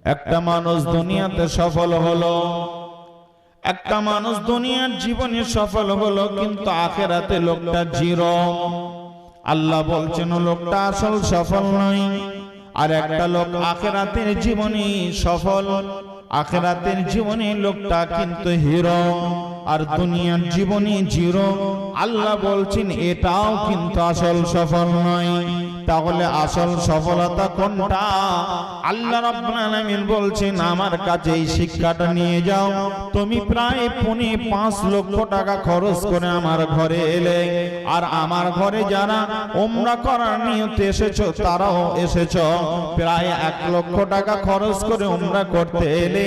একটা মানুষ দুনিয়াতে সফল হলো, একটা মানুষ দুনিয়ার জীবনে সফল হলো, কিন্তু আখিরাতে লোকটা জিরো। আল্লাহ বলছেন লোকটা আসল সফল নয়। আর একটা লোক আখিরাতের জীবনে সফল, আখিরাতের জীবনে লোকটা কিন্তু হিরো, আর দুনিয়ার জীবনে জিরো। আল্লাহ বলছেন এটাও কিন্তু আসল সফল নয়। তাহলে আসল সফলতা কোনটা? আল্লাহ রাব্বুল আলামিন বলছেন আমার কাছে এই শিক্ষাটা নিয়ে যাও। তুমি প্রায় 5 লক্ষ টাকা খরচ করে আমার ঘরে এলে, আর আমার ঘরে যারা উমরা করার নিয়তে এসেছো তারাও এসেছো। প্রায় 1 লক্ষ টাকা খরচ করে উমরা করতে এলে,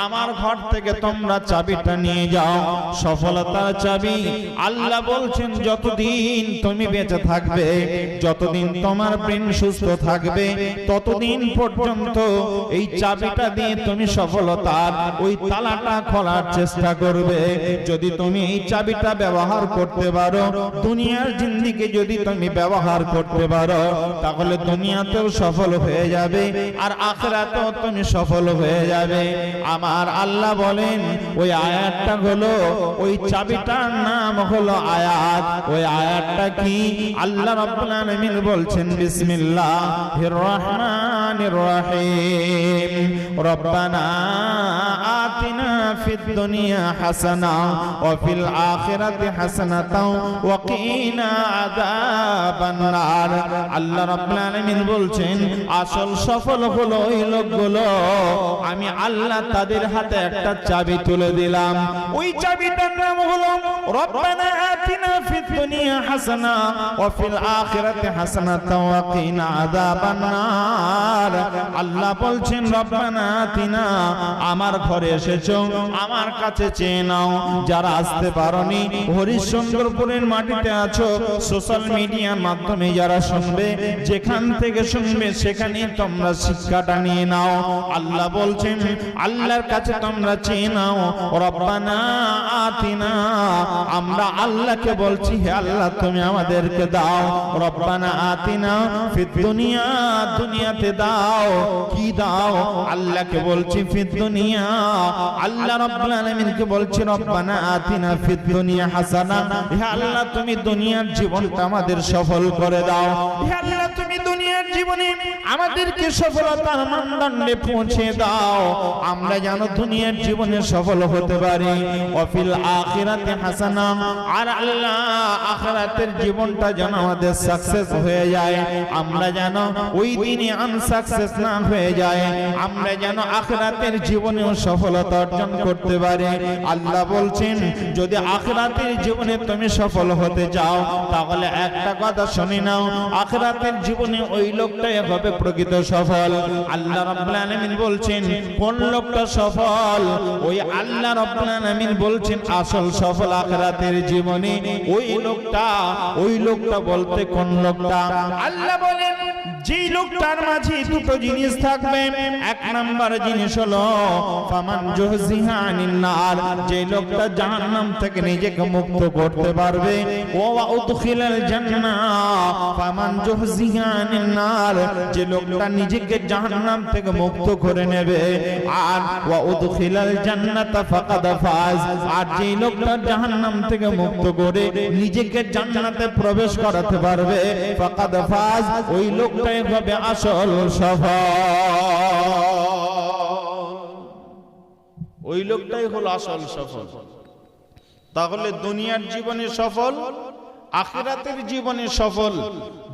আমার ঘর থেকে তোমরা চাবিটা নিয়ে যাও, সফলতার চাবি। আল্লাহ বলছেন যতদিন তুমি বেঁচে থাকবে, যতদিন তোমার ব্রেন সুস্থ থাকবে, ততদিন পর্যন্ত এই চাবিটা দিয়ে তুমি সফলতার ওই তালাটা খোলার চেষ্টা করবে। যদি তুমি এই চাবিটা ব্যবহার করতে পারো, দুনিয়ার জিন্দেগি যদি তুমি ব্যবহার করতে পারো, তাহলে দুনিয়াতেও সফল হয়ে যাবে, আর আখিরাতেও তুমি সফল হয়ে যাবে। আমার আল্লাহ বলেন ওই আয়াতটা হলো, ওই চাবিটার নাম হলো আয়াত। ওই আয়াতটা কি? আল্লাহ রাব্বুল আলামিন বলছেন বিসমিল্লাহির রহমানির রহিম, রব্বানা আতিনা ফিদ দুনিয়া হাসানা ওয়া ফিল আখিরাতি হাসানাতাও ওয়া কিনা আযাবান নার। আল্লাহ রাব্বুল আলামিন বলছেন আসল সফল হলো ওই লোকগুলো, আমি আল্লাহ তাদের হাতে একটা চাবি তুলে দিলাম। ওই চাবিটার নাম হলো রব্বানা আতিনা ফিদ দুনিয়া হাসানা ওয়া ফিল আখিরাতি হাসানাতাও ওয়া কিনা আযাবান নার। আল্লাহ বলছেন রব্বানা আতিনা, আমার ঘরে এসেছো, আমার কাছে চেয়ে নাও। যারা আসতে পারোনি, হরিশ্চন্দ্রপুরের মাটিতে আছো, সোশ্যাল মিডিয়ার মাধ্যমে যারা শুনবে, যেখান থেকে শুনবে সেখানে তোমরা শিক্ষাটা নিয়ে নাও। আল্লাহ বলছেন আল্লাহর কাছে তোমরা চেয়ে নাও রব্বানা আতিনা। আমরা আল্লাহকে বলছি হে আল্লাহ তুমি আমাদেরকে দাও, রব্বানা আতিনা ফিদ দুনিয়া, দুনিয়াতে দাও। কি দাও? আল্লাহকে বলছি ফিদ দুনিয়া। আল্লাহ রাব্বুল আলামিনকে বলছি রব্বানা আতিনা ফিদ দুনিয়া হাসানা। হে আল্লাহ তুমি দুনিয়ার জীবনটা আমাদের সফল করে দাও। হে আল্লাহ তুমি দুনিয়ার জীবনে আমাদেরকে সফলতার মানদণ্ডে পৌঁছে দাও, আমরা যেন দুনিয়ার জীবনে সফল হতে পারি। ওয়া ফিল আখিরাতি হাসানা, আর আল্লাহ আখিরাতের জীবনটা যেন আমাদের সাকসেস হয়ে যায়, আমরা যেন ওই দিনে আনসাকসেস না হয়ে যায়, আমরা যেন আখিরাতের জীবনেও সফলতা অর্জন করতে পারি। আল্লাহ বলছেন যদি আখিরাতের জীবনে তুমি সফল হতে চাও, তাহলে একটা কথা শুনে নাও, আখিরাতের জীবনে ওই লোকটাই হবে প্রকৃত সফল। আল্লাহ রাব্বুল আলামিন বলছেন কোন লোকটা সফল? ওই আল্লাহ রাব্বুল আলামিন বলছেন আসল সফল আখিরাতের জীবনে ওই লোকটা। ওই লোকটা বলতে কোন লোকটা? আল্লাহ বলেন যেই লোকটার মাঝে দুটো জিনিস থাকবে। এক নাম্বার জিনিস হলো ফামান জুহজিহা আনিন নার, যে লোকটা জাহান্নাম থেকে নিজেকে মুক্ত করতে পারবে। ওয়া উদখিলাল জান্নাহ, ফামান জুহজিহা আনিন নার, যে লোকটা নিজেকে জাহান্নাম থেকে মুক্ত করে নেবে। আর ওয়া উদখিলাল জান্নাতা ফাকাদ ফাজ, আর যে লোকটা জাহান্নাম থেকে মুক্ত করে নিজেকে জান্নাতে প্রবেশ করাতে পারবে, ফাকাদ ফাজ, ওই লোকটাই হবে আসল সফল। ওই লোকটাই হলো আসল সফল। তাহলে দুনিয়ার জীবনে সফল, আখিরাতের জীবনে সফল।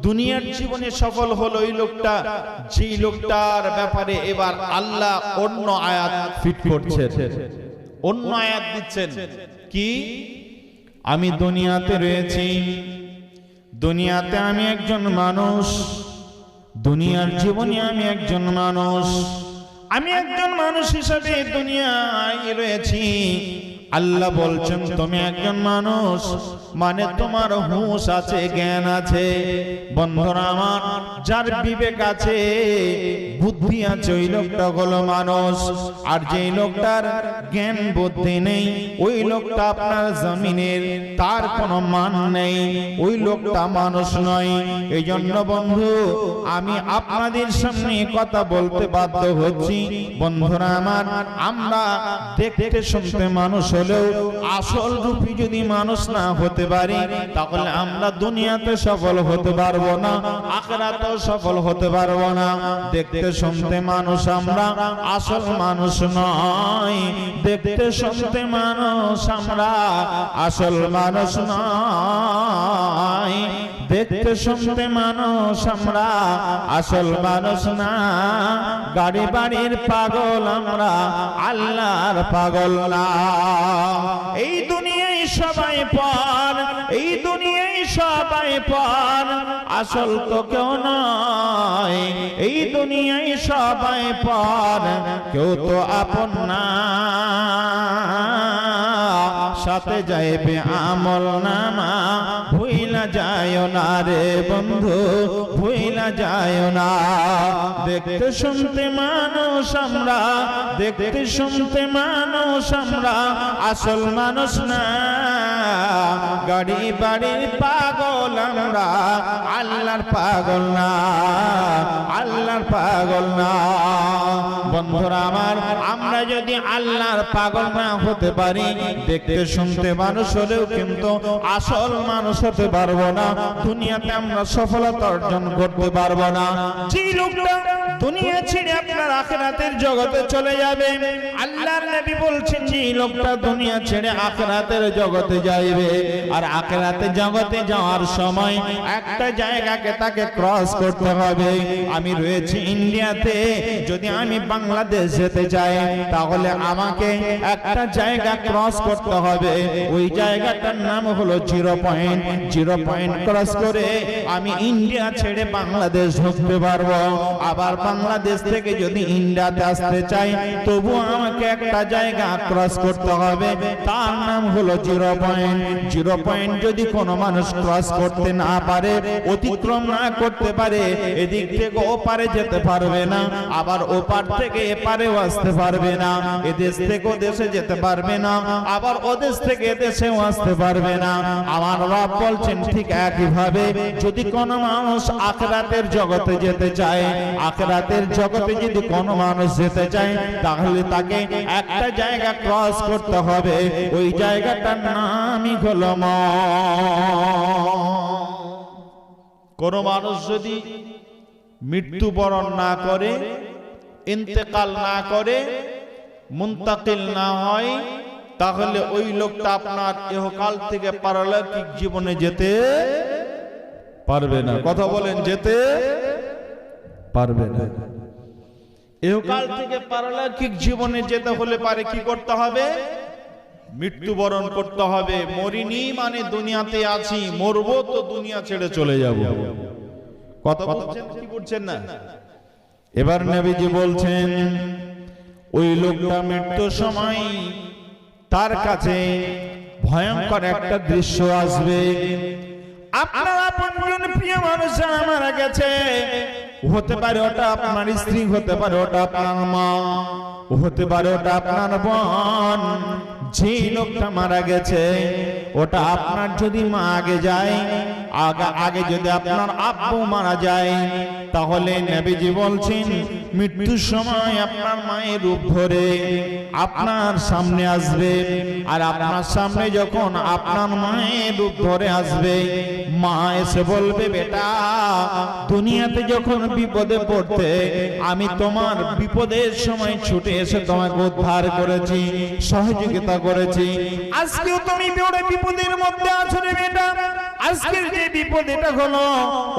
দুনিয়ার জীবনে সফল হলো ওই লোকটা, যেই লোকটার ব্যাপারে এবার আল্লাহ অন্য আয়াত ফিট করছেন, অন্য আয়াত দিচ্ছেন। কি? আমি দুনিয়াতে রয়েছি, দুনিয়াতে আমি একজন মানুষ, দুনিয়ার জীবনে আমি একজন মানুষ, আমি একজন মানুষ হিসেবে দুনিয়ায় রয়েছি। আল্লাহ বলছেন তুমি একজন মানুষ, মানে তোমার হুঁশ আছে, জ্ঞান আছে। বন্ধুরা আমার, যার বিবেক আছে, বুদ্ধি আছে, ওই লোকটা হলো মানুষ। আর যেই লোকটার জ্ঞান বুদ্ধি নেই, ওই লোকটা আপনার জমিনের, তার কোনো মান নেই, ওই লোকটা মানুষ নয়। এই জন্য বন্ধু, আমি আপনাদের সামনে কথা বলতে বাধ্য হচ্ছি। বন্ধুরা আমার, আমরা দেখতে শুনতে মানুষ হলেও আসল রূপী যদি মানুষ না হতে পারি, তাহলে আমরা দুনিয়াতে সফল হতে পারবো না, আখিরাতেও সফল হতে পারবো না। দেখতে শুনতে মানুষ আমরা, আসল মানুষ নয়। দেখতে শুনতে মানুষ আমরা, আসল মানুষ নয়। দেখতে শুনতে মানুষ আমরা, আসল মানুষ না। গাড়ি বাড়ির পাগল আমরা, আল্লাহর পাগল না। এই দুনিয়ায় সবাই পর, এই দুনিয়ায় সবাই পর, আসল তো কেউ নয়। এই দুনিয়ায় সবাই পর, কেউ তো আপন না। সাথে যাইবে আমল নামা, ভুইলা যায় না রে বন্ধু, ভুইলা যায় না। দেখতে শুনতে মানুষ আমরা, দেখতে শুনতে মানুষ আমরা, আসল মানুষ না। গাড়ি বাড়ির পাগল আমরা, আল্লাহর পাগল না, আল্লাহর পাগল না। বন্ধুরা আমার, আমরা যদি আল্লাহর পাগল না হতে পারি, দেখতে শুনতে মানুষ হলেও কিন্তু আসল মানুষ হতে পারবো না। দুনিয়াতে আমরা সফলতা অর্জন করতে পারবো না। যে লোকটা দুনিয়া ছেড়ে আপনার আখিরাতের জগতে চলে যাবে, আল্লাহর নবী বলছেন যে লোকটা দুনিয়া ছেড়ে আখিরাতের জগতে যাইবে। আর আখিরাতের জগতে যাওয়ার সময় একটা জায়গাকে তাকে ক্রস করতে হবে। আমি রয়েছি ইন্ডিয়াতে, যদি আমি বাংলাদেশ যেতে চাই, তাহলে আমাকে একটা জায়গা ক্রস করতে হবে। ওই জায়গাটার নাম হলো 0 পয়েন্ট। 0 পয়েন্ট ক্রস করে আমি ইন্ডিয়া ছেড়ে বাংলাদেশ ঢুকতে পারবো। আবার বাংলাদেশ থেকে যদি ইন্ডিয়াতে আসতে চাই, তবু আমাকে একটা জায়গা ক্রস করতে হবে, তার নাম হলো 0 পয়েন্ট। 0 পয়েন্ট যদি কোনো মানুষ ক্রস করতে না পারে, অতিক্রম না করতে পারে, এদিক থেকে ওপারে যেতে পারবে না, আবার ওপার থেকে এপারেও আসতে পারবে না। এদেশ থেকে ওদেশে যেতে পারবে না, আবার ওদেশ থেকে এদেশেও আসতে পারবে না। আমার রব বলছেন ঠিক একইভাবে, যদি কোনো মানুষ আখিরাতের জগতে যেতে চায়, আখিরাতের জগতে যদি কোনো মানুষ যেতে চায়, তাহলে তাকে একটা জায়গা ক্রস করতে হবে। ওই জায়গাটার নামই হলো মওত। কোনো মানুষ যদি মৃত্যুবরণ না করে, ইন্তেকাল না করে, মুন্তাকিল না হয়, তাহলে ওই লোকটা আপনার ইহকাল থেকে পারলৌকিক জীবনে যেতে পারবে না। কথা বলেন, যেতে পারবে না। ইহকাল থেকে পারলৌকিক জীবনে যেতে হলে পারে কি করতে হবে? মৃত্যুবরণ করতে হবে। মরিনি মানে দুনিয়াতে আছি, মরবো তো দুনিয়া ছেড়ে চলে যাব। কথা বলছেন কি বলছেন না? এবার নবীজি বলছেন, ওই লোকটা মৃত্যুর সময় তার কাছে ভয়ঙ্কর একটা দৃশ্য আসবে। আপনার আপনজন প্রিয় মানুষ যারা মারা গেছে, হতে পারে ওটা আপনার স্ত্রী, হতে পারে ওটা আপনার মা, হতে পারে ওটা আপনার বোন। যে লোকটা মারা গেছে, ওটা আপনার যদি মা আগে যায়, আগে যদি আপনার আব্বু মারা যায়, তাহলে নবীজি বলছেন মৃত্যুর সময় আপনার মায়ের রূপ ধরে আপনার সামনে আসবে। আর আপনার সামনে যখন আপনার মায়ের রূপ ধরে আসবে, মা এসে বলবে, বেটা দুনিয়াতে যখন বিপদে পড়তে, আমি তোমার বিপদের সময় ছুটে এসে তোমাকে উদ্ধার করেছি, সহযোগিতা করেছি। আজকেও তুমি বড় বিপদের মধ্যে আছো রে বেটা, আজকের যে বিপদ এটা হলো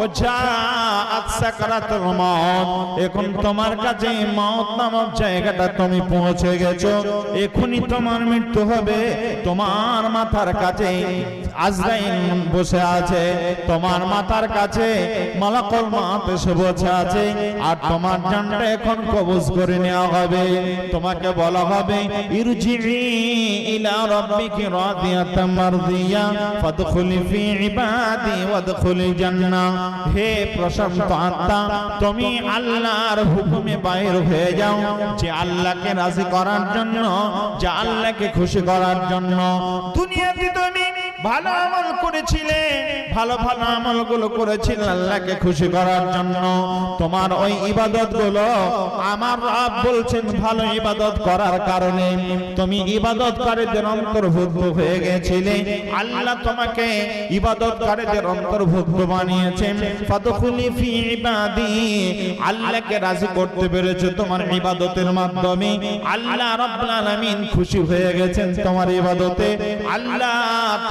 ও জাআত সাকরাতুল মউত, এখন তোমার কাছে মউত নামক জায়গাটা তুমি পৌঁছে গেছো, এখনই তোমার মৃত্যু হবে। তোমার মাথার কাছে আজরাইল বসে আছে, তোমার মাথার কাছে মালাকুল মউত এসে বসে আছে, আর তোমার জানটা এখন কবজ করে নেওয়া হবে। তোমাকে বলা হবে ইরজিই ইলা রাব্বিকি রাদিয়াতাম মারদিয়া ফাদখুলি ফি ইবাদি ওয়াদখুলি জান্নাহ। হে প্রশান্ত আত্মা, তুমি আল্লাহর হুকুমে বাইর হয়ে যাও, যে আল্লাহকে রাজি করার জন্য, যে আল্লাহকে খুশি করার জন্য। দুনিয়াতে তুমি ভালো আমল করেছিলে, ভালো ভালো আমলগুলো করেছিলে আল্লাহকে খুশি করার জন্য। তোমার ওই ইবাদতগুলো আমার রব বলছেন ভালো ইবাদত করার কারণে তুমি ইবাদতকারীদের অন্তর্ভুক্ত হয়ে গেছিলে। আল্লাহ তোমাকে ইবাদতকারীদের অন্তর্ভুক্ত বানিয়েছেন। ফাদখুলি ফি ইবাদি, আল্লাহকে রাজি করতে পেরেছো তোমার ইবাদতের মাধ্যমে। আল্লাহ রাব্বুল আলামিন খুশি হয়ে গেছেন তোমার ইবাদতে। আল্লাহ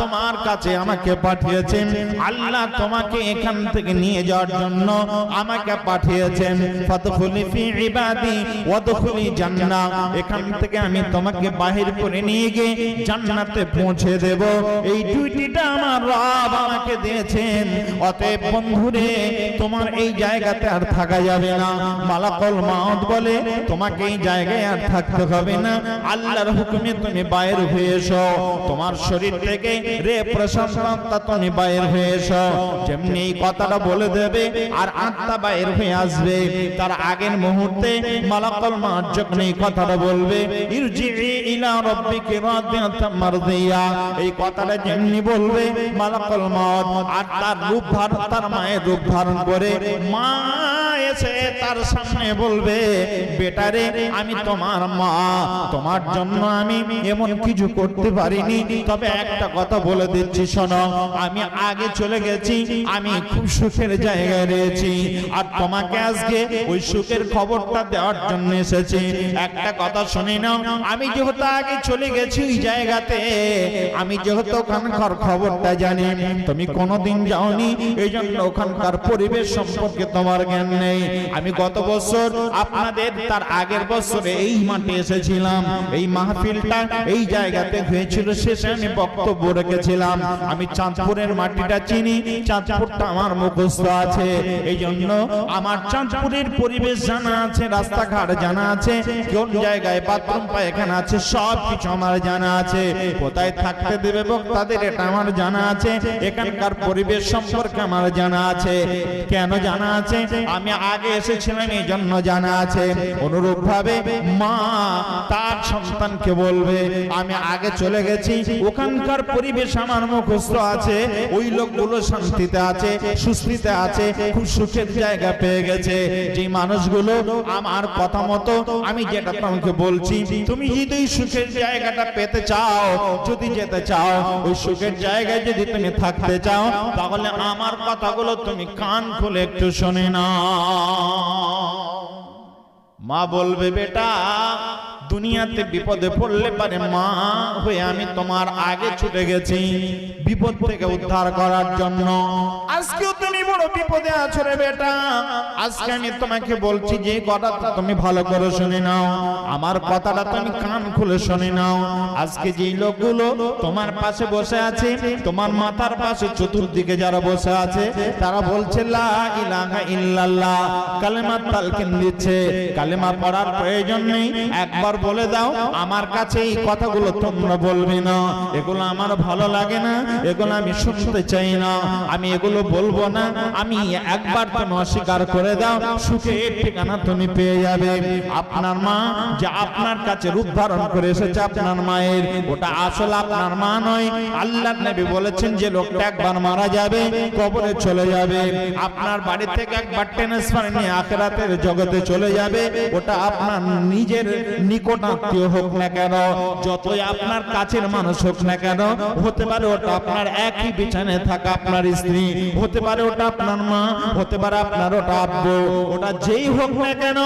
তোমার কাছে আমাকে পাঠিয়েছেন, আল্লাহ তোমাকে এখান থেকে নিয়ে যাওয়ার জন্য আমাকে পাঠিয়েছেন। ফাদখুলি ফি ইবাদি ওয়াদখুলি জান্নাহ, এখান থেকে আমি তোমাকে বাহির করে নিয়ে গিয়ে জান্নাতে পৌঁছে দেব। এই ডিউটিটা আমার রব আমাকে দিয়েছেন। অতএব বন্ধুরে, তোমার এই জায়গাতে আর থাকা যাবে না। মালাকুল মউত বলে তোমাকে এই জায়গায় আর থাকতে হবে না, আল্লাহর হুকুমে তুমি বাইর হয়ে এসো। তোমার শরীর থেকে রে প্রশান্ত তুমি বাইর হয়ে এসো। যেমনি এই কথাটা বলে দেবে আর আত্মা বাইর হয়ে আসবে, তার আগের মুহূর্তে মালাকুল মউত যখন এই কথাটা বলবে ইরজিই ইলা রাব্বিকি রাদিয়াতাম মারদিয়া, এই কথাটা যেমনি বলবে মালাকুল মউত আর তার রূপ ধারণ, তার মায়ের রূপ ধারণ করে মা এসে তার সামনে বলবে, বেটারে আমি তোমার মা, তোমার জন্য আমি এমন কিছু করতে পারিনি, তবে একটা কথা বলে দিচ্ছি শোনো, আমি আগে চলে গেছি, আমি খুব সুখের জায়গায় রয়েছি, আর তোমাকে আজকে ওই সুখের খবরটা দেওয়ার জন্য এসেছি। একটা কথা শুনে নাও, আমি যেহেতু আগে চলে গেছি ওই জায়গাতে, আমি যেহেতু ওখানকার খবরটা জানি, তুমি কোনোদিন যাওনি, এই জন্য ওখানকার পরিবেশ সম্পর্কে তোমার জ্ঞান নেই। আমি গত বছর আপনাদের তার আগের বছরে এই মাঠে এসেছিলাম, এই মাহফিলটা এই জায়গাতে হয়েছিল, শেষে আমি বক্তব্য রেখেছিলাম। আমি চাঁদপুরের মাটিটা চিনি, চাঁদপুরটা আমার মুখস্থ আছে, এই জন্য আমার চাঁদপুরের পরিবেশ জানা আছে, রাস্তাঘাট জানা আছে, কোন জায়গায় বাথরুম পায়খানা আছে, সব কিছু আমার জানা আছে। কোথায় থাকতে দেবে বক্তাদের এটা আমার জানা আছে, এখানকার পরিবেশ সম্পর্কে আমার জানা আছে। কেন জানা আছে? আমি আগে এসেছিলাম এই জন্য জানা আছে। অনুরূপ ভাবে মা তার সন্তানকে বলবে, আমি আগে চলে গেছি, ওখানকার পরিবেশ আমার মুখস্থ আছে, ওই লোকগুলো শান্তিতে আছে, সুস্থিতে আছে, খুব সুখের জায়গা পেয়ে গেছে। যে মানুষগুলো আমার কথা মতো আমি যেটা তোমাকে বলছি, তুমি যদি ওই সুখের জায়গাটা পেতে চাও, যদি যেতে চাও, ওই সুখের জায়গায় যদি তুমি থাকতে চাও, তাহলে আমার কথাগুলো তুমি কান খুলে একটু শুনে নাও। মা বলবে, বেটা দুনিয়াতে বিপদে পড়লে পারে মা হয়ে আমি তোমার আগে ছুটে গেছি বিপদ থেকে উদ্ধার করার জন্য। আজকেও তুমি বড় বিপদে আছো রে বেটা। আজকে আমি তোমাকে বলছি যে কথাটা তুমি ভালো করে শুনে নাও, আমার কথাটা তুমি কান খুলে শুনে নাও। আজকে যে লোকগুলো তোমার পাশে বসে আছে, তোমার মাথার পাশে চতুর্দিকে যারা বসে আছে, তারা বলছে লা ইলাহা ইল্লাল্লাহ, কালেমা তালকিন দিচ্ছে। কালেমা পড়ার প্রয়োজন নেই, একবার বলে দাও আমার কাছে এই কথাগুলো তোমরা বলবে না, এগুলো আমার ভালো লাগে না, এগুলো আমি শুনতে চাই না, আমি এগুলো বলবো না। আমি একবার তুমি অস্বীকার করে দাও, সুখের ঠিকানা তুমি পেয়ে যাবে। আপনার মা যে আপনার কাছে রূপ ধারণ করে এসেছে আপনার মায়ের, ওটা আসলে আপনার মা নয়। আল্লাহর নবী বলেছেন যে লোকটা একবার মারা যাবে, কবরে চলে যাবে, আপনার বাড়ি থেকে একবার ট্রান্সফার নিয়ে আখিরাতের জগতে চলে যাবে, ওটা আপনার নিজের নিকট নিকট আত্মীয় হোক না কেন, যতই আপনার কাছের মানুষ হোক না কেন, হতে পারে ওটা আপনার একই বিছানায় থাকা আপনার স্ত্রী, হতে পারে ওটা আপনার মা, হতে পারে আপনার ওটা আব্বু, ওটা যেই হোক না কেন,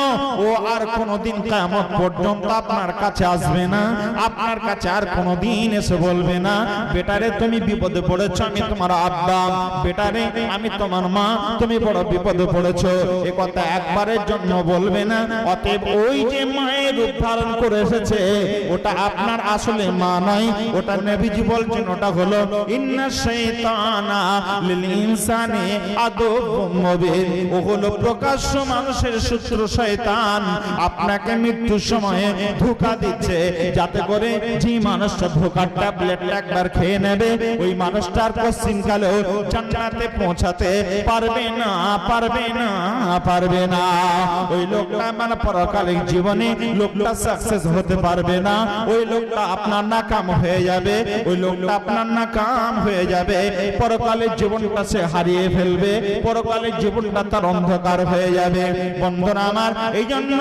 ও আর কোনোদিন কিয়ামত পর্যন্ত আপনার কাছে আসবে না, আপনার কাছে আর কোনোদিন এসে বলবে না বেটারে তুমি বিপদে পড়েছো, আমি তোমার আব্বা, বেটারে আমি তোমার মা, তুমি বড় বিপদে পড়েছো, এ কথা একবারের জন্য বলবে না। অতএব ওই যে মায়ের রূপ ধারণ করে এসেছে ওটা আপনার আসলে মা নয়, ওটা নবীজি বলছেন ওটা হলো ইন্না শাইতানা লিল ইনসানি আদুউম মুবিন, ও হলো প্রকাশ্য মানুষের শত্রু শয়তান, আপনাকে মৃত্যুর সময়ে ধোঁকা দিচ্ছে যাতে করে যে মানুষটা ধোঁকার ট্যাবলেটটা একবার খেয়ে নেবে ওই মানুষটার পশ্চিমকালেও জান্নাতে পৌঁছাতে পারবে না, পারবে না, পারবে না। ওই লোকটা মানে পরকালীন জীবনে লোকটা সাকসেস হতে পারবে না, ওই লোকটা আপনার নাকাম হয়ে যাবে, ওই লোকটা আপনার নাকাম হয়ে যাবে, পরকালের জীবনটা সে হারিয়ে ফেলবে, পরকালের জীবনটা তার অন্ধকার হয়ে যাবে। বন্ধুরা আমার, এই জন্য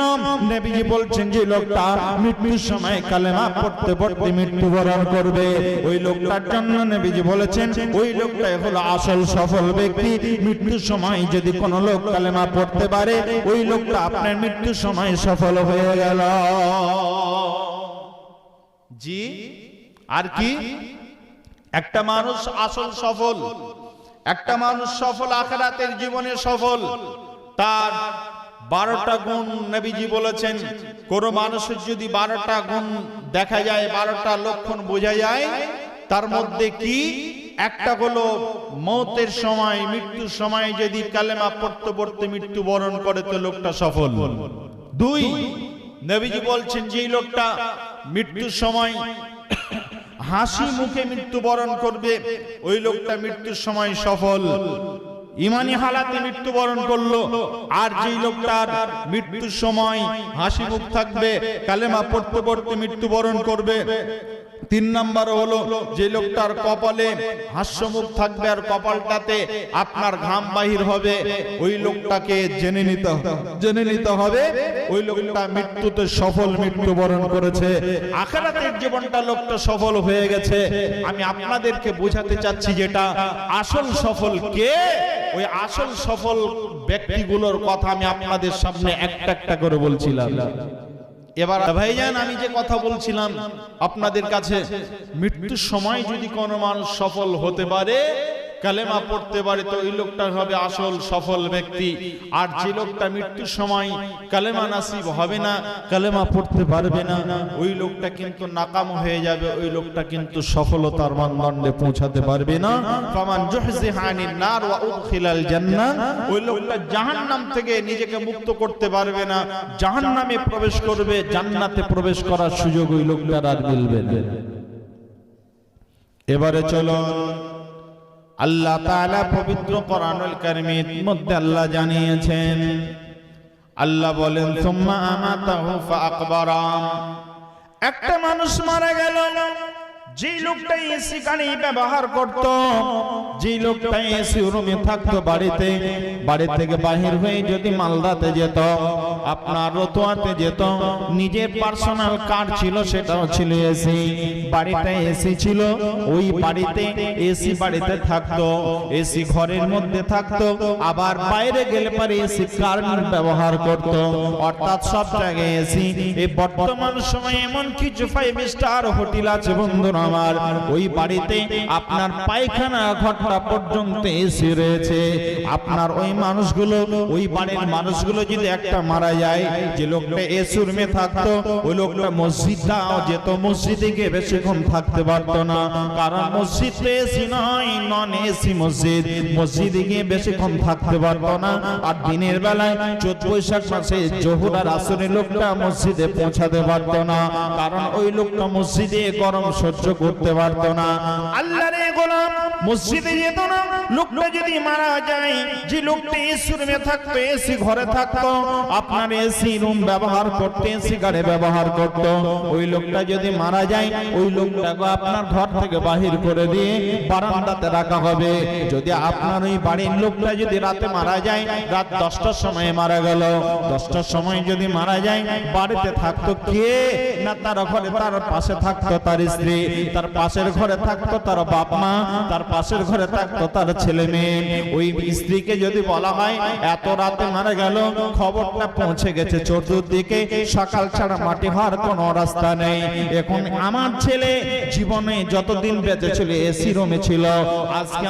নবীজি বলছেন যে লোকটা মৃত্যুর সময় কালেমা পড়তে পড়তে মৃত্যুবরণ করবে, ওই লোকটার জন্য নবীজি বলেছেন ওই লোকটাই হলো আসল সফল ব্যক্তি। মৃত্যুর সময় যদি কোনো লোক কালেমা পড়তে পারে ওই লোকটা আপনার মৃত্যুর সময় সফল হয়ে গেল। জি, আর কি একটা মানুষ আসল সফল, একটা মানুষ সফল আখিরাতের জীবনে সফল, তার 12টা গুণ নবীজি বলেছেন। কোন মানুষের যদি 12টা গুণ দেখা যায়, 12টা লক্ষণ বোঝা যায়, তার মধ্যে কি একটা হলো মৌতের সময়, মৃত্যুর সময় যদি কালেমা পড়তে পড়তে মৃত্যুবরণ করে তো লোকটা সফল। 2, নবীজি বলছেন যে লোকটা মৃত্যুর সময় হাসি মুখে মৃত্যুবরণ করবে ওই লোকটা মৃত্যুর সময় সফল, ইমানি হালাতে মৃত্যুবরণ করলো। আর যেই লোকটার মৃত্যুর সময় হাসি মুখ থাকবে, কালেমা পড়তে পড়তে মৃত্যুবরণ করবে। 3 নাম্বার হলো যে লোকটার কপালে হাস্যমুখ থাকবে আর কপালটাতে আপনার ঘাম বাহির হবে, ওই লোকটাকে জেনে নিতে হবে ওই লোকটা মৃত্যুতে সফল মৃত্যুবরণ করেছে, আখিরাতের জীবনটা লোকটা সফল হয়ে গেছে। আমি আপনাদেরকে বোঝাতে চাচ্ছি যেটা আসল সফল কে, ওই আসল সফল ব্যক্তিগুলোর কথা আমি আপনাদের সামনে একটা একটা করে বলছিলাম। এবার ভাইজান, আমি যে কথা বলছিলাম আপনাদের কাছে, মৃত্যুর সময় যদি কোনো মানুষ সফল হতে পারে, কালেমা পড়তে পারে, তো ওই লোকটা হবে আসল সফল ব্যক্তি। আর যে লোকটা মৃত্যুর সময় কালেমা নাসিব হবে না, কালেমা পড়তে পারবে না, ওই লোকটা কিন্তু নাকাম হয়ে যাবে, ওই লোকটা কিন্তু সফলতার মানদণ্ডে পৌঁছাতে পারবে না। ফামান জুহজিহা আনিন নার ওয়া উদখিলাল জান্নাহ, ওই লোকটা জাহান্নাম থেকে নিজেকে মুক্ত করতে পারবে না, জাহান্নামে প্রবেশ করবে, জান্নাতে প্রবেশ করার সুযোগ ওই লোকটার আর মিলবে না। এবারে চলো, আল্লাহ তাআলা পবিত্র কোরআনুল কারীমের মধ্যে আল্লাহ জানিয়েছেন, আল্লাহ বলেন সুম্মা আমাতাহু ফাআকবারা, একটা মানুষ মারা গেল, যে লোকটা এসি গাড়ি ব্যবহার করত, যে লোকটা এসি রুমে থাকতো, বাড়ি থেকে বাহির হয়ে যদি মালদাতে যেত, আপনার রতুয়াতে যেত, নিজের পার্সোনাল কার ছিল, সেটাও ছিল এসি, বাড়িটা এসি ছিল, ওই বাড়িতে এসি বাড়িতে থাকতো, এসি ঘরের মধ্যে থাকতো, আবার বাইরে গেলে পরে এসি কার ব্যবহার করত, অর্থাৎ সব জায়গায় এসি। এই বর্তমান সময়ে এমন কিছু 5 স্টার হোটেল আছে বন্ধুরা আমার, ওই বাড়িতে আপনার পায়খানা ঘরটা পর্যন্ত এসি রয়েছে। আপনার ওই মানুষগুলো, ওই বাড়ির মানুষগুলো যদি একটা মারা যায়, যে লোকটা এসি রুমে থাকতো, ওই লোকটা মসজিদটাও যেত, মসজিদে গিয়ে বেশিক্ষণ থাকতে পারতো না, কারণ মসজিদ এসি নয়, নন এসি মসজিদ, মসজিদে গিয়ে বেশিক্ষণ থাকতে পারতো না। আর দিনের বেলায় 14 বৈশাখ মাসে জোহর আর আসরের লোকটা মসজিদে পৌঁছাতে পারতো না, কারণ ওই লোকটা মসজিদে গরম সহ্য করতে পারতো না। আল্লাহর গোলাম মসজিদে যেত না, লোকটা যদি মারা যায়, যে লোকটা এসি রুমে থাকতো, এসি ঘরে থাকতো, আপনার এসি রুম ব্যবহার করতে, এসি গাড়ি ব্যবহার করত, ওই লোকটা যদি মারা যায়, ওই লোকটাকে আপনার ঘর থেকে বাহির করে দিয়ে বারান্দাতে রাখা হবে। যদি আপনার ওই বাড়ির লোকটা যদি রাতে মারা যায়, রাত 10টার সময় মারা গেল, 10টার সময় যদি মারা যায়, বাড়িতে থাকতো কে না, তার ঘরে তার পাশে থাকতো তার স্ত্রী, তার পাশের ঘরে থাকতো তার বাপ মা, তার পাশের ঘরে থাকতো তার ছেলে মেয়ে। ওই স্ত্রীকে যদি বলা হয় এত রাতে মারা গেল, খবরটা পৌঁছে গেছে চতুর্দিকে, সকাল ছাড়া মাটি হওয়ার কোনো রাস্তা নেই। এখন আমার ছেলে জীবনে যতদিন বেঁচে ছিল এসি রুমে ছিল, আজকে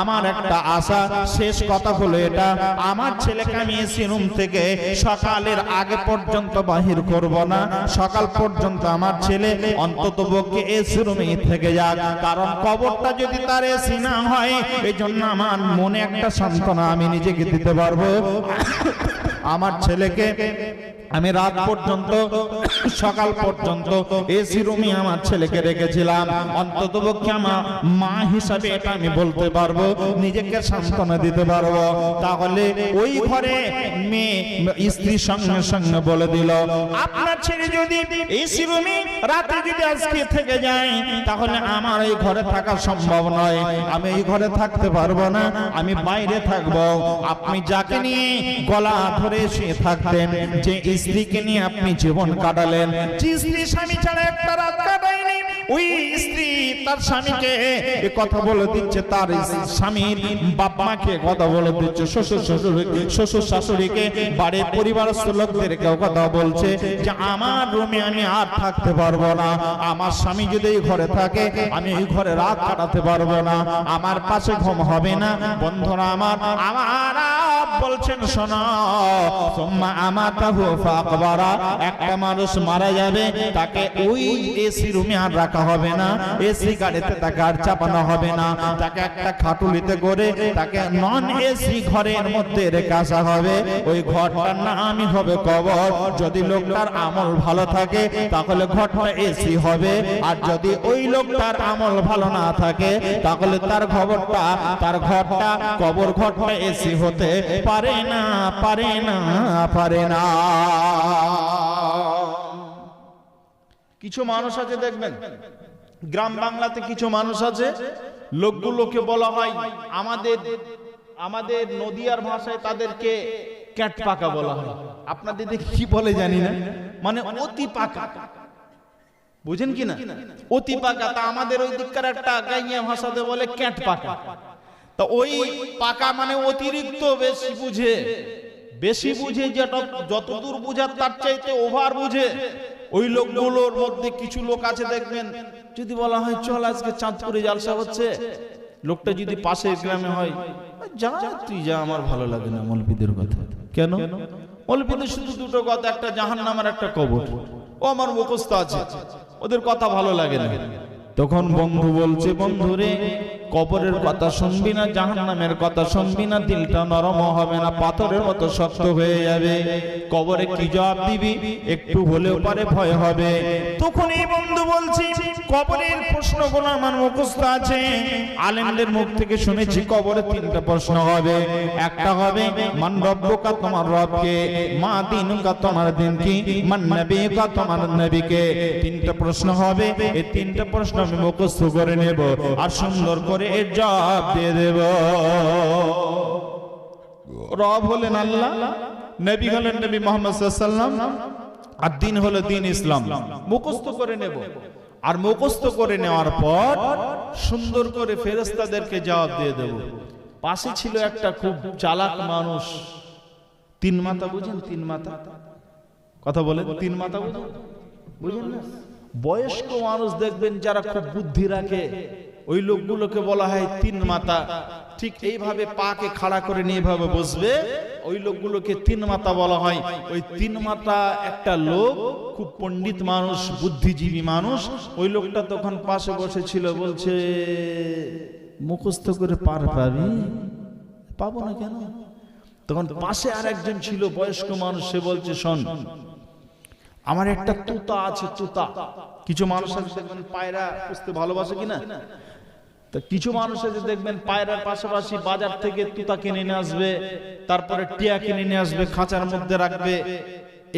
আমার একটা আশা, শেষ কথা হলো এটা, আমার ছেলেকে আমি এসি রুম থেকে সকালের আগে পর্যন্ত বাহির করব না, সকাল পর্যন্ত আমার ছেলে অন্ততপক্ষে এসি রুমে থেকে যাক। কারণ কবরটা যদি তার এসি না হয়, এই জন্য আমার মনে একটা সান্ত্বনা আমি নিজেকে দিতে পারবো, আমার ছেলেকে আমি রাত পর্যন্ত সকাল পর্যন্ত এসি রুমে আমার ছেলেকে রেখেছিলাম, অন্ততপক্ষে আমার মা হিসাবে এটা আমি বলতে পারবো, নিজেকে সান্ত্বনা দিতে পারবো। তাহলে ওই ঘরে মেয়ে স্ত্রীর সঙ্গে সঙ্গে বলে দিল, আপনার ছেলে যদি এসি রুমে রাতে যদি আজকে থেকে যায়, তাহলে আমার এই ঘরে থাকা সম্ভব নয়, আমি এই ঘরে থাকতে পারবো না, আমি বাইরে থাকবো। আপনি যাকে নিয়ে গলা ধরে শুয়ে থাকতেন, যে স্ত্রীকে নিয়ে আপনি জীবন কাটালেন, যে স্ত্রী স্বামী ছাড়া একটা রাত কাটায়নি, ওই স্ত্রী তার স্বামীকে কথা বলে দিচ্ছে, তার স্বামীর বাপ মাকে কথা বলে দিচ্ছে, শ্বশুর শাশুড়িকে, বাড়ির পরিবারস্থ লোকদেরকে কথা বলছে যে আমার রুমে আমি আর থাকতে পারবো না, আমার স্বামী যদি এই ঘরে থাকে, আমি এই ঘরে রাত কাটাতে পারবো না, আমার পাশে ঘুম হবে না। বন্ধুরা আমার বলছেন শোনো, সুম্মা আমাতাহু ফাকবারা, একটা মানুষ মারা যাবে, তাকে ওই এসি রুমে আর রাখা হবে না, এসি গাড়িতে তাকে আর চাপানো হবে না, তাকে একটা খাটুলিতে করে তাকে নন এসি ঘরের মধ্যে রেখে আসা হবে। ওই ঘরটার নামই হবে কবর। যদি লোকটার আমল ভালো থাকে তাহলে ঘরটা এসি হবে, আর যদি ওই লোকটার আমল ভালো না থাকে তাহলে তার ঘরটা কবর ঘরটা এসি হতে পারে না, পারে না, পারে না। কিছু মানুষ আছে দেখবেন, গ্রাম বাংলাতে কিছু মানুষ আছে, লোকগুলোকে বলা হয়, আমাদের নদিয়ার ভাষায় তাদেরকে ক্যাট পাকা বলা হয়, আপনাদের দেখে কি বলে জানি না, মানে অতি পাকা, বুঝেন কি না, অতি পাকা। তা আমাদের ওই দিককার একটা গাইয়া ভাষাতে বলে ক্যাট পাকা। তা ওই পাকা মানে অতিরিক্ত বেশি বুঝে, যেটা যতদূর বুঝার তার চাইতে ওভার বুঝে। ওই লোকগুলোর মধ্যে কিছু লোক আছে দেখবেন, যদি বলা হয় চল আজকে চাঁদপুরে জালসা হচ্ছে, লোকটা যদি পাশের গ্রামে হয়, যা তুই যা, আমার ভালো লাগে না মৌলবীদের কথা। কেন? মৌলবীদের শুধু দুটো কথা, একটা জাহান্নামের একটা কবর, ও আমার মুখস্থ আছে, ওদের কথা ভালো লাগে না। তখন বন্ধু বলছে, বন্ধুরে কবরের কথা শুনবি না, জাহান্নামের কথা শুনবি না, দিলটা নরম হবে না, পাথরের মতো শক্ত হয়ে যাবে। কবরে কি জবাব দিবি? একটু হলেও পারে ভয় হবে। তখন এই বন্ধু বলছি, কবরের প্রশ্নগুলো আমার মুখস্থ আছে, আলেমদের মুখ থেকে শুনেছি কবরে তিনটা প্রশ্ন হবে। একটা হবে মান রব্বুকা, তোমার রবকে, মা দিনুকা, তোমার দিন কি, মান নবিয়ুকা, তোমার নবীকে। তিনটা প্রশ্ন হবে, এই তিনটা প্রশ্ন আমি মুখস্থ করে নেব আর সুন্দর করে এর জবাব দিয়ে দেব। রব হলেন আল্লাহ, নবী হলেন নবী মুহাম্মদ সাল্লাল্লাহু আলাইহি ওয়াসাল্লাম, আর দিন হলো দিন ইসলাম। মুখস্থ করে নেব, আর মুখস্থ করে নেওয়ার পর সুন্দর করে ফেরেশতাদেরকে জবাব দিয়ে দেব। পাশে ছিল একটা খুব চালাক মানুষ, তিন মাথা, বুঝেন তিন মাথা কথা বলেন, তিন মাথা বুঝেন না? বয়স্ক মানুষ দেখবেন যারা খুব বুদ্ধি রাখে, ওই লোকগুলোকে বলা হয় তিন মাথা। ঠিক এইভাবে পাকে খাড়া করে নিয়ে এইভাবে বসবে, ওই লোকগুলোকে তিন মাথা বলা হয়। ওই তিন মাথা একটা লোক, খুব পণ্ডিত মানুষ, বুদ্ধিজীবী মানুষ। ওই লোকটা তখন পাশে বসেছিল, বলছে মুখস্থ করে পার পাবি? পাবো না কেন? তখন পাশে আর একজন ছিল বয়স্ক মানুষ, সে বলছে শোন, আমার একটা তুতা আছে, তুতা। কিছু মানুষ আছে দেখবেন পায়রা পুষতে ভালোবাসে কিনা, তো কিছু মানুষের যে দেখবেন পায়রার পাশাপাশি বাজার থেকে তুতা কিনে নিয়ে আসবে, তারপরে টিয়া কিনে নিয়ে আসবে, খাঁচার মধ্যে রাখবে,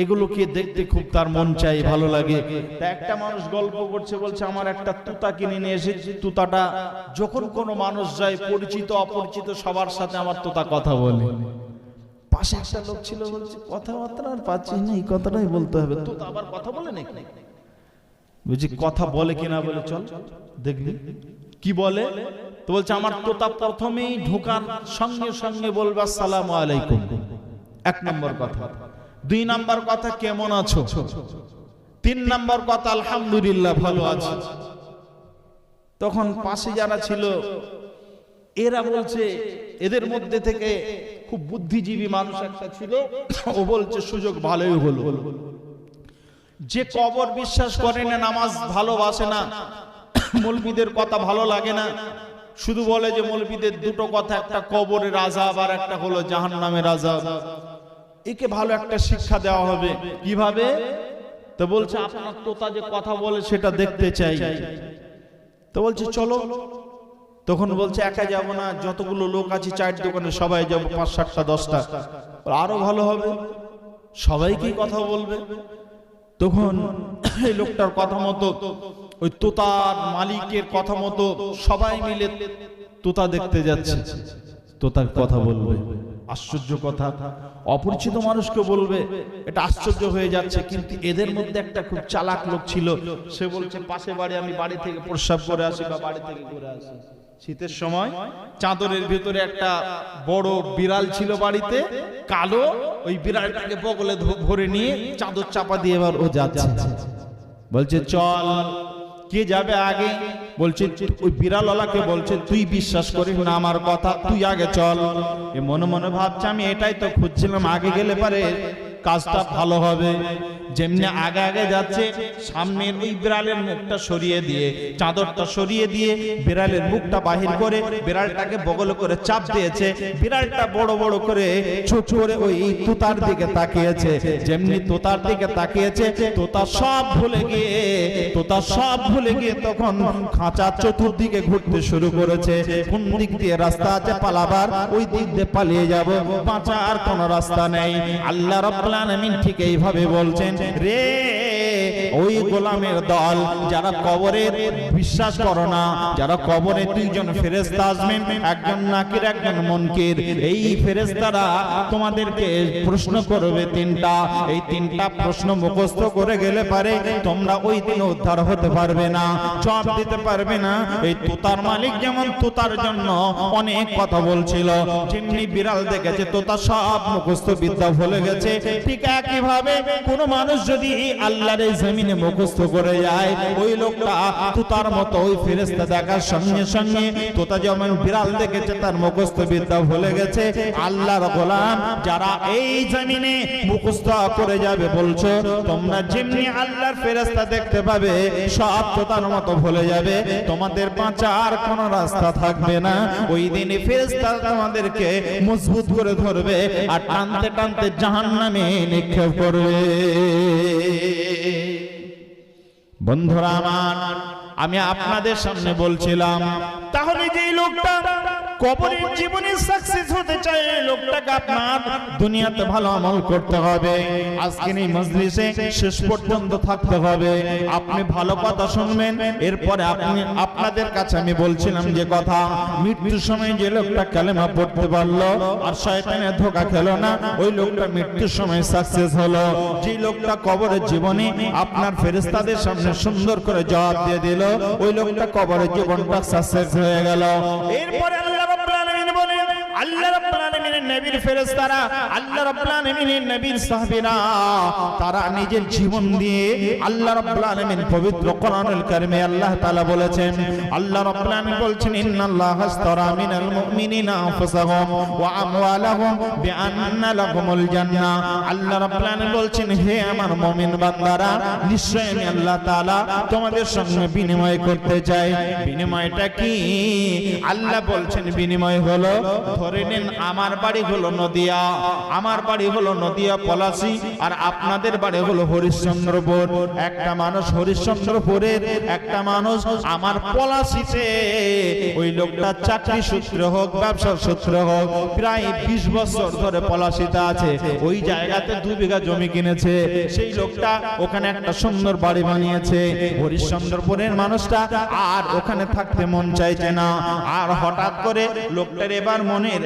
এগুলোকে দেখতে খুব তার মন চাই, ভালো লাগে। তা একটা মানুষ গল্প করছে, বলছে আমার একটা তুতা কিনে নিয়ে এসেছি, তুতাটা যখন কোনো মানুষ যায়, পরিচিত অপরিচিত সবার সাথে আমার তুতা কথা বলে। পাশে একটা লোক ছিল, বলছে কথাবার্তা আর পাচ্ছি না, এই কথাটাই বলতে হবে। তুতা আবার কথা বলে নাকি? বুঝি কথা বলে কিনা, বলে চল দেখবি কি বলে। তো বলছে আমার তোতা প্রথমেই ঢোকার সঙ্গে সঙ্গে বলবে আসসালামু আলাইকুম, এক নম্বর কথা। দুই নম্বর কথা কেমন আছো, তিন নম্বর কথা আলহামদুলিল্লাহ ভালো আছি। তখন পাশে যারা ছিল এরা বলছে, এদের মধ্যে থেকে খুব বুদ্ধিজীবী মানুষ একটা ছিল, ও বলছে সুযোগ ভালোই হলো। যে কবর বিশ্বাস করে না, নামাজ ভালোবাসে না, মৌলবীদের কথা ভালো লাগে না, শুধু বলে যে মৌলবীদের দুটো কথা, একটা কবরের আযাব আর একটা হলো জাহান্নামের আযাব, একে ভালো একটা শিক্ষা দেওয়া হবে। কিভাবে? তো বলছে আপনার তোতা যে কথা বলে সেটা দেখতে চাই। তো বলছে চলো। তখন বলছে একা যাব না, যতগুলো লোক আছে চায়ের দোকানে সবাই যাব, ৫, ৭টা, 10টা, আরো ভালো হবে, সবাইকেই কথা বলবে। তখন এই লোকটার কথা মতো, ওই তোতার মালিকের কথা মতো সবাই মিলে তোতা দেখতে যাচ্ছে, তোতার কথা বলবে। আশ্চর্য কথা, অপরিচিত মানুষকে বলবে, এটা আশ্চর্য হয়ে যাচ্ছে। কিন্তু এদের মধ্যে একটা খুব চালাক লোক ছিল, সে বলছে পাশে বাড়ি, আমি বাড়ি থেকে প্রস্রাব করে আসি বা বাড়ি থেকে করে আসি। শীতের সময় চাদরের ভিতরে একটা বড় বিড়াল ছিল বাড়িতে, কালো, ওই বিড়ালটাকে বগলে ভরে নিয়ে চাদর চাপা দিয়ে এবার ও যাচ্ছে। বলছে চল, কে যাবে আগে? বলছে ওই বিড়ালওয়ালাকে বলছে তুই বিশ্বাস করিস না আমার কথা, তুই আগে চল। এ মনে মনে ভাবছে আমি এটাই তো খুঁজছিলাম, আগে গেলে পারে কাজটা ভালো হবে। যেমনি আগে আগে যাচ্ছে, সামনের ওই বিড়ালের মুখটা সরিয়ে দিয়ে, চাদরটা সরিয়ে দিয়ে বিড়ালের মুখটা বাহির করে বিড়ালটাকে বগল করে চাপ দিয়েছে। বিড়ালটা বড় বড় করে ছোট করে ওই তোতার দিকে তাকিয়েছে। যেমনি তোতার দিকে তাকিয়েছে, তোতা সব ভুলে গিয়ে তখন খাঁচার চতুর্দিকে ঘুরতে শুরু করেছে। কোন দিক দিয়ে রাস্তা আছে পালাবার, ওই দিক দিয়ে পালিয়ে যাব, বাঁচার কোনো রাস্তা নেই। আল্লাহ রাব্বুল আলামিন ঠিক এইভাবে বলছেন, রে ওই গোলামের দল যারা কবরের বিশ্বাস করো না, যারা কবরে দুইজন ফেরেশতা আসবেন, একজন নাকির একজন মুনকির, এই ফেরেশতারা তোমাদেরকে প্রশ্ন করবে তিনটা। এই তিনটা প্রশ্ন মুখস্থ করে গেলে পারে তোমরা ওই দিন উদ্ধার হতে পারবে না, জবাব দিতে পারবে না। এই তোতার মালিক যেমন তোতার জন্য অনেক কথা বলছিল, যেমনি বিড়াল দেখেছে তোতা সব মুখস্থ বিদ্যা ভুলে গেছে, ঠিক একইভাবে কোন মানুষ যদি আল্লাহর এই জমিনে মুখস্থ করে যায়, ওই লোকটা তোতার মতো ওই ফেরেশতা দেখার সঙ্গে সঙ্গে তোতা যেমন বিড়াল দেখেছে তার মুখস্থ বিদ্যা ভুলে গেছে, আল্লাহর গোলাম যারা এই জমিনে মুখস্থ করে যাবে, বলছো তোমরা যেমনি আল্লাহর ফেরেশতা দেখতে পাবে সব তোতার মতো ভুলে যাবে, তোমাদের বাঁচার কোনো রাস্তা থাকবে না। ওই দিনে ফেরেশতা তোমাদেরকে মজবুত করে ধরবে আর টানতে টানতে জাহান্নামে নিক্ষেপ করবে। বন্ধুরা আমার, আমি আপনাদের সামনে বলছিলাম, তাহলে যে লোকটা কবরের জীবনে সাকসেস হতে চায়, লোকটাকে আপনার দুনিয়াতে ভালো আমল করতে হবে। আজকের এই মজলিসে শেষ পর্যন্ত থাকতে হবে। আপনি ভালো কথা শুনবেন, এরপরে আপনাদের কাছে আমি বলছিলাম যে কথা, মৃত্যুর সময় যে লোকটা কালেমা পড়তে পারলো আর শয়তানের ধোঁকা খেলো না, ওই লোকটা মৃত্যুর সময় সাকসেস হলো। যে লোকটা কবরের জীবনে আপনার ফেরেশতাদের সামনে সুন্দর করে জবাব দিয়ে দিল, ওই লোকটা কবরের জীবনটা সাকসেস হয়ে গেল। এরপরে আল্লাহ রাব্বুল আলামিনের নবীর ফেরেশতারা, আল্লাহ রাব্বুল আলামিনের নবীর সাহাবীরা, তারা নিজের জীবন দিয়ে আল্লাহ রাব্বুল আলামিন পবিত্র কোরআনুল কারীমে আল্লাহ তাআলা বলেছেন, আল্লাহ রাব্বুল আলামিন বলছেন, ইন্নাল্লাহা আশতারা মিনাল মুমিনিনা আনফুসাহুম ওয়া আমওয়ালাহুম বিআন্না লাহুমুল জান্নাহ। আল্লাহ রাব্বুল আলামিন বলছেন, হে আমার মুমিন বান্দারা, নিশ্চয়ই আমি আল্লাহ তাআলা তোমাদের সঙ্গে বিনিময় করতে চাই। বিনিময়টা কি? আল্লাহ বলছেন বিনিময় হলো, ধরে নেন আমার বাড়ি হলো নদিয়া, আমার বাড়ি হলো নদিয়া পলাশী, আর আপনাদের বাড়ি হলো হরিশ্চন্দ্রপুর। একটা মানুষ হরিশ্চন্দ্রপুরের, একটা মানুষ আমার পলাশীতে। ওই লোকটা চাকরি সূত্রে হোক, ব্যবসার সূত্রে হোক, প্রায় 20 বছর ধরে পলাশীতে আছে। ওই জায়গাতে 2 বিঘা জমি কিনেছে। সেই লোকটা ওখানে একটা সুন্দর বাড়ি বানিয়েছে। হরিশ্চন্দ্রপুরের মানুষটা আর ওখানে থাকতে মন চাইছে না। আর হঠাৎ করে লোকটার এবার মনের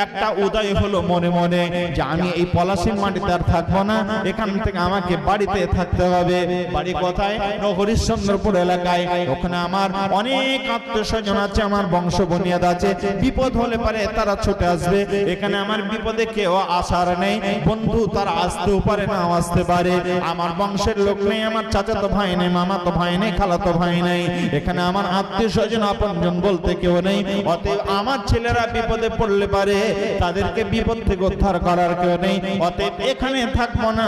একটা উদয় হলো মনে মনে, যে আমি এই পলাশীর মাটিতে আর থাকবো না, এখান থেকে আমাকে বাড়িতে থাকতে হবে। বাড়ি কোথায়? হরিশ্চন্দ্রপুর এলাকায়। ওখানে আমার অনেক আত্মীয় স্বজন আছে, আমার বংশ বুনিয়াদ আছে। বিপদ হলে পারে তারা ছুটে আসবে। এখানে আমার বিপদে কেউ আসার নেই। বন্ধু তারা আসতেও পারে না, আসতে পারে। আমার বংশের লোক নেই, আমার চাচাতো ভাই নেই, মামাতো ভাই নেই, খালাতো ভাই নেই। এখানে আমার আত্মীয় স্বজন আপনজন বলতে কেউ নেই। অতএব আমার ছেলেরা বিপদে পড়লে পারে তাদেরকে বিপদ থেকে উদ্ধার করার কেউ নেই। অতএব এখানে থাকবো না,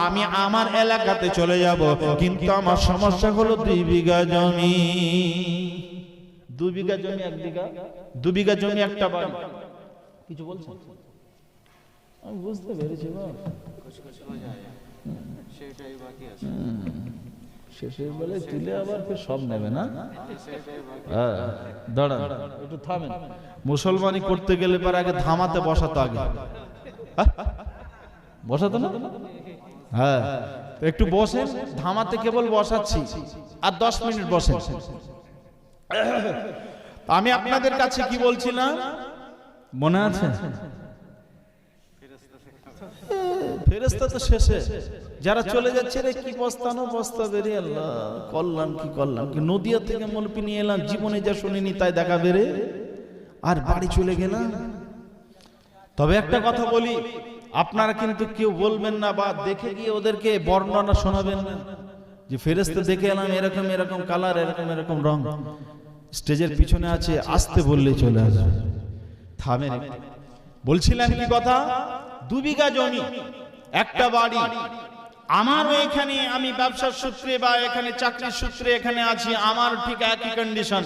আমি আমার এলাকাতে চলে যাব। কিন্তু আমার সমস্যা হলো 2 বিঘা জমি। 2 বিঘা জমি, 1 বিঘা, 2 বিঘা জমি, একটা বাড়ি। কিছু বলছেন? আমি বুঝতে পেরেছি। শেষের বেলায় তুলে আবার সব নেবে না। দাঁড়ান একটু থামেন। মুসলমানি করতে গেলে পর আগে ধামাতে বসাতো, আগে বসাতো না? হ্যাঁ, একটু বসেন। ধামাতে কেবল বসাচ্ছি, আর 10 মিনিট বসেন। আমি আপনাদের কাছে কি বলছিলাম মনে আছে? ফেরেশতা তো শেষে যারা চলে যাচ্ছে, রে কি বস্তানো বস্তা বেরিয়ে, আল্লাহ করলাম কি করলাম কি। নদিয়া থেকে মলপি নিয়ে এলাম, জীবনে যা শুনিনি তাই দেখা বেরে, আর বাড়ি চলে গেলাম। তবে একটা কথা বলি, আপনারা কিন্তু কেউ বলবেন না বা দেখে গিয়ে ওদেরকে বর্ণনা শোনাবেন না যে ফেরেশতা দেখে এলাম, এরকম এরকম কালার, এরকম এরকম রং। স্টেজের পিছনে আছে, আসতে বললেই চলে আসবে। থামেন। বলছিলেন কি কথা? 2 বিঘা জমি, একটা বাড়ি। আমার এখানে আমি ব্যবসার সূত্রে বা এখানে চাকরির সূত্রে এখানে আছি, আমার ঠিক একই কন্ডিশন।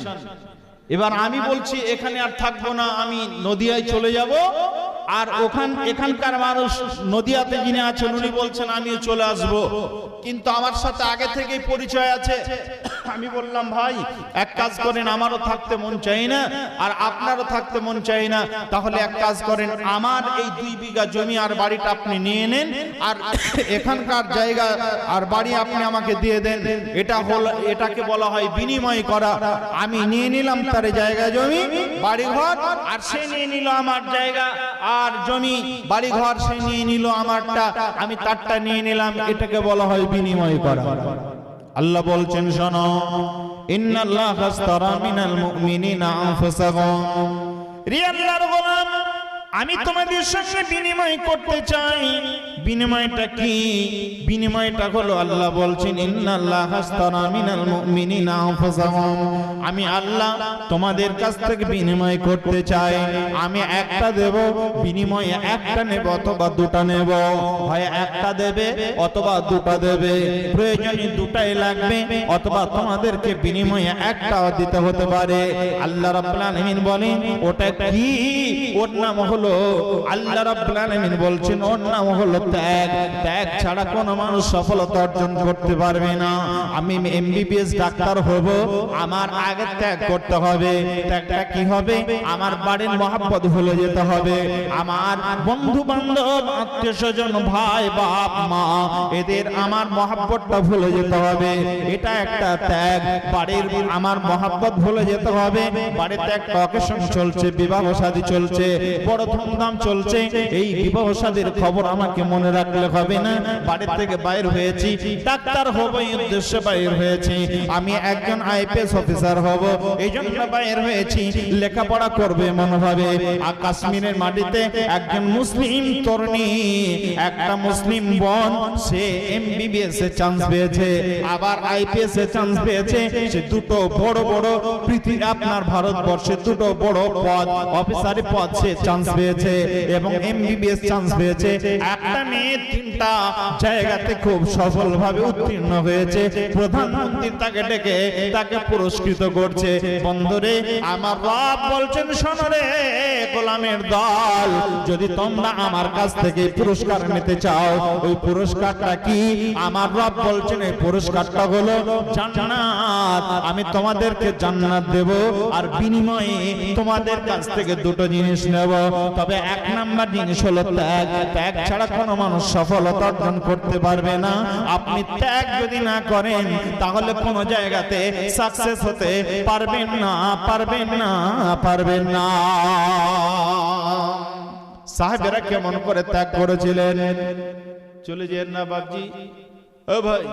এবার আমি বলছি এখানে আর থাকবো না, আমি নদিয়ায় চলে যাব। আর এখানকার মানুষ নদিয়াতে যিনি আছেন উনি বলছেন আমিও চলে আসব। কিন্তু আমার সাথে আগে থেকেই পরিচয় আছে। আমি বললাম ভাই এক কাজ করেন, আমারও থাকতে মন চাই না আর আপনারও থাকতে মন চাই না, তাহলে এক কাজ করেন, আমার এই 2 বিঘা জমি আর বাড়িটা আপনি নিয়ে নেন, আর এখানকার জায়গা আর বাড়ি আপনি আমাকে দিয়ে দেন। এটাকে বলা হয় বিনিময় করা। আমি নিয়ে নিলাম তার জায়গা জমি বাড়ি ঘর, আর সে নিয়ে নিল আমার জায়গা আর জমি বাড়ি ঘর, সে নিয়ে নিল আমারটা, আমি তারটা নিয়ে নিলাম। এটাকে বলা হয় বিনিময় করা। আল্লাহ বলছেন শোনো, ইন্নাল্লাহা আশতারা মিনাল মুমিনিনা আনফুসাহুম। রে আল্লাহর গোলাম, আমি তোমাদের সঙ্গে বিনিময় করতে চাই। বিনিময়টা কি? বিনিময়টা হলো আল্লাহ বলছেন ইন্নাল্লাহা আশতারা মিনাল মুমিনিনা আনফুসাহুম। আমি আল্লাহ তোমাদের কাছ থেকে বিনিময় করতে চাই। আমি একটা দেব, বিনিময়ে একটা নেব অথবা দুটা নেব। হয় একটা দেবে অথবা দুটা দেবে, প্রয়োজনে দুটাই লাগবে, অথবা তোমাদেরকে বিনিময়ে একটাও দিতে হতে পারে। আল্লাহ রাব্বুল আলামিন বলেন ওটা কি? ওর নাম হলো, আল্লাহ রাব্বুল আলামিন বলছেন ওর নাম হলো ত্যাগ। ত্যাগ ছাড়া কোনো মানুষ সফলতা অর্জন করতে পারবে না। আমি এমবিবিএস ডাক্তার হব, আমার আগে ত্যাগ করতে হবে। ত্যাগটা কি হবে? আমার বাড়ির মহব্বত ভুলে যেতে হবে, আমার বন্ধু বান্ধব আত্মীয় স্বজন ভাই বাপ মা এদের আমার মহব্বতটা ভুলে যেতে হবে। এটা একটা ত্যাগ। বাড়ির আমার মহব্বত ভুলে যেতে হবে। বাড়িতে একটা অকেশন চলছে, বিবাহ শাদী চলছে, বড় ধুমধাম চলছে, এই বিবাহ শাদীর খবর আমাকে মনে রাখলে হবে না। বাড়ি থেকে বাইর হয়েছি, ডাক্তার হব এই উদ্দেশ্যে বাইর হয়েছি, আমি একজন আইপিএস অফিসার হব এই জন্য বাইর হয়েছি, লেখাপড়া করবে মনোভাবে। আর কাশ্মীরের মাটিতে একজন মুসলিম তরুণী, একটা মুসলিম বোন, সে এমবিবিএস এ চান্স পেয়েছে, আবার আইপিএস এ চান্স পেয়েছে। সে দুটো বড় বড় পৃথিবী আপনার ভারতবর্ষে দুটো বড় পদ, অফিসারি পদ সে চান্স পেয়েছে এবং এমবিবিএস চান্স পেয়েছে, একটা মেয়ে 3টা জায়গাতে খুব সফলভাবে উত্তীর্ণ হয়েছে, প্রধানমন্ত্রী তাকে ডেকে তাকে পুরস্কৃত করছে। বন্ধুরে আমার রব বলছেন, শোনো রে গোলামের দল, যদি তোমরা আমার কাছ থেকে পুরস্কার নিতে চাও, ওই পুরস্কারটা কি? আমার রব বলছেন এই পুরস্কারটা হলো জান্নাত। আমি তোমাদেরকে জান্নাত দেব, আর বিনিময়ে তোমাদের কাছ থেকে দুটো জিনিস নেব। তবে 1 নাম্বার জিনিস হলো ত্যাগ। ত্যাগ ছাড়া কোনো মানুষ সফলতা অর্জন করতে পারবে না। আপনি ত্যাগ যদি না করেন তাহলে কোনো জায়গাতে সাকসেস হতে পারবেন না, পারবেন না, পারবেন না। সাহাবেরা কেমন করে ত্যাগ করেছিলেন? চলে যেন না বাবজি, ও ভাই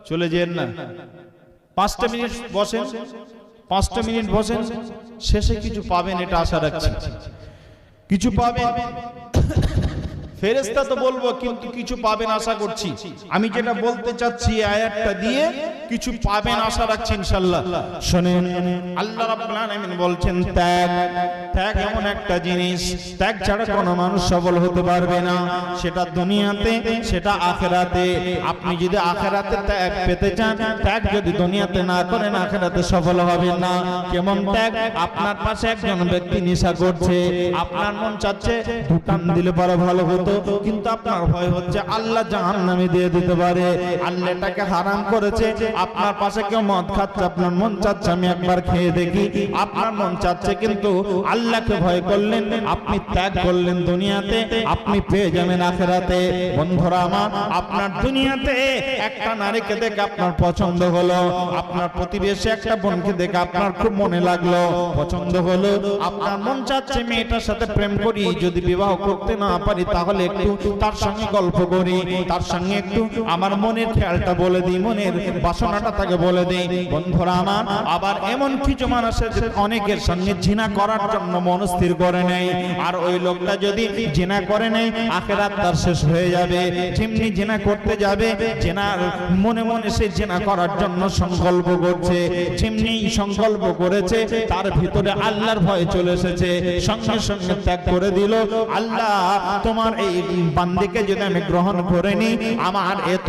চলে যেন না, 5টা মিনিট বসেন, 5টা মিনিট বসেন, শেষে কিছু পাবেন এটা আশা রাখছি। কিছু পাবেন, ফেরেশতা তো বলবো, কিন্তু কিছু পাবেন আশা করছি। আমি যেটা বলতে চাচ্ছি আয়াতটা দিয়ে কিছু পাবেন আশা রাখছি ইনশাআল্লাহ। শুনেন, আল্লাহ রাব্বুল আলামিন বলছেন ত্যাগ। ত্যাগ এমন একটা জিনিস, ত্যাগ ছাড়া কোনো মানুষ সফল হতে পারবে না, সেটা দুনিয়াতে সেটা আখিরাতে। আপনি যদি আখিরাতে ত্যাগ পেতে চান, ত্যাগ যদি দুনিয়াতে না করেন আখিরাতে সফল হবেন না। কেমন ত্যাগ? আপনার পাশে একজন ব্যক্তি নেশা করছে, আপনার মন চাচ্ছে দুটান দিলে পরে ভালো হতো, কিন্তু আপনার ভয় হচ্ছে আল্লাহ জাহান্নামে দিয়ে দিতে পারে, আল্লাহ এটাকে হারাম করেছে। আপনার পাশে কেউ মদ খাচ্ছে, আপনার মন চাচ্ছে আমি একবার খেয়ে দেখি, আপনার মন চাচ্ছে, কিন্তু আল্লাহকে ভয় করলেন, আপনি ত্যাগ করলেন দুনিয়াতে, আপনি পেয়ে যাবেন আখিরাতে। বন্ধুরা আমার, আপনার দুনিয়াতে একটা নারীকে দেখে আপনার পছন্দ হলো, আপনার প্রতিবেশী একটা বোনকে দেখে আপনার খুব মনে লাগলো, পছন্দ হলো, আপনার মন চাচ্ছে মেয়েটার সাথে প্রেম করি, যদি বিবাহ করতে না পারি তাহলে একটু তার সঙ্গে গল্প করি, তার সঙ্গে একটু আমার মনের খেয়ালটা বলে দিই, মনের বাসনাটা তাকে বলে দিই। বন্ধুরা আমার, আবার এমন কিছু মানুষ আছে অনেকের সঙ্গে জিনা করার জন্য মন স্থির করে নেয়, আর ওই লোকটা যদি জিনা করে নেয় আখিরাত তার শেষ হয়ে যাবে। যেমনি জিনা করতে যাবে, জিনার মনে মনে সে জিনা করার জন্য সংকল্প করছে, যেমনি সংকল্প করেছে তার ভিতরে আল্লাহর ভয় চলে এসেছে, সঙ্গে সঙ্গে ত্যাগ করে দিল। আল্লাহ তোমার এই বান্দিকে যদি আমি গ্রহণ করে নি, আমার এত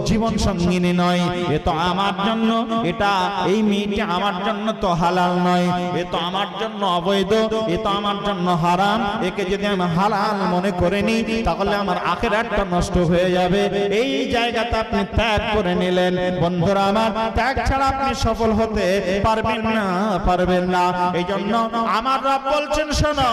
জীবন সঙ্গিনী নয়, এ তো আমার জন্য, এটা এই মেয়েটি আমার জন্য তো হালাল নয়, এ তো আমার জন্য অবৈধ, এ তো আমার জন্য হারাম, একে যদি আমি হালাল মনে করে নি তাহলে আমার আখিরাতটা নষ্ট হয়ে যাবে। এই জায়গাতে আপনি ত্যাগ করে নিলেন। বন্ধুরা আমার, ত্যাগ ছাড়া আপনি সফল হতে পারবেন না, পারবেন না। এই জন্য আমার রব বলছেন, শোনো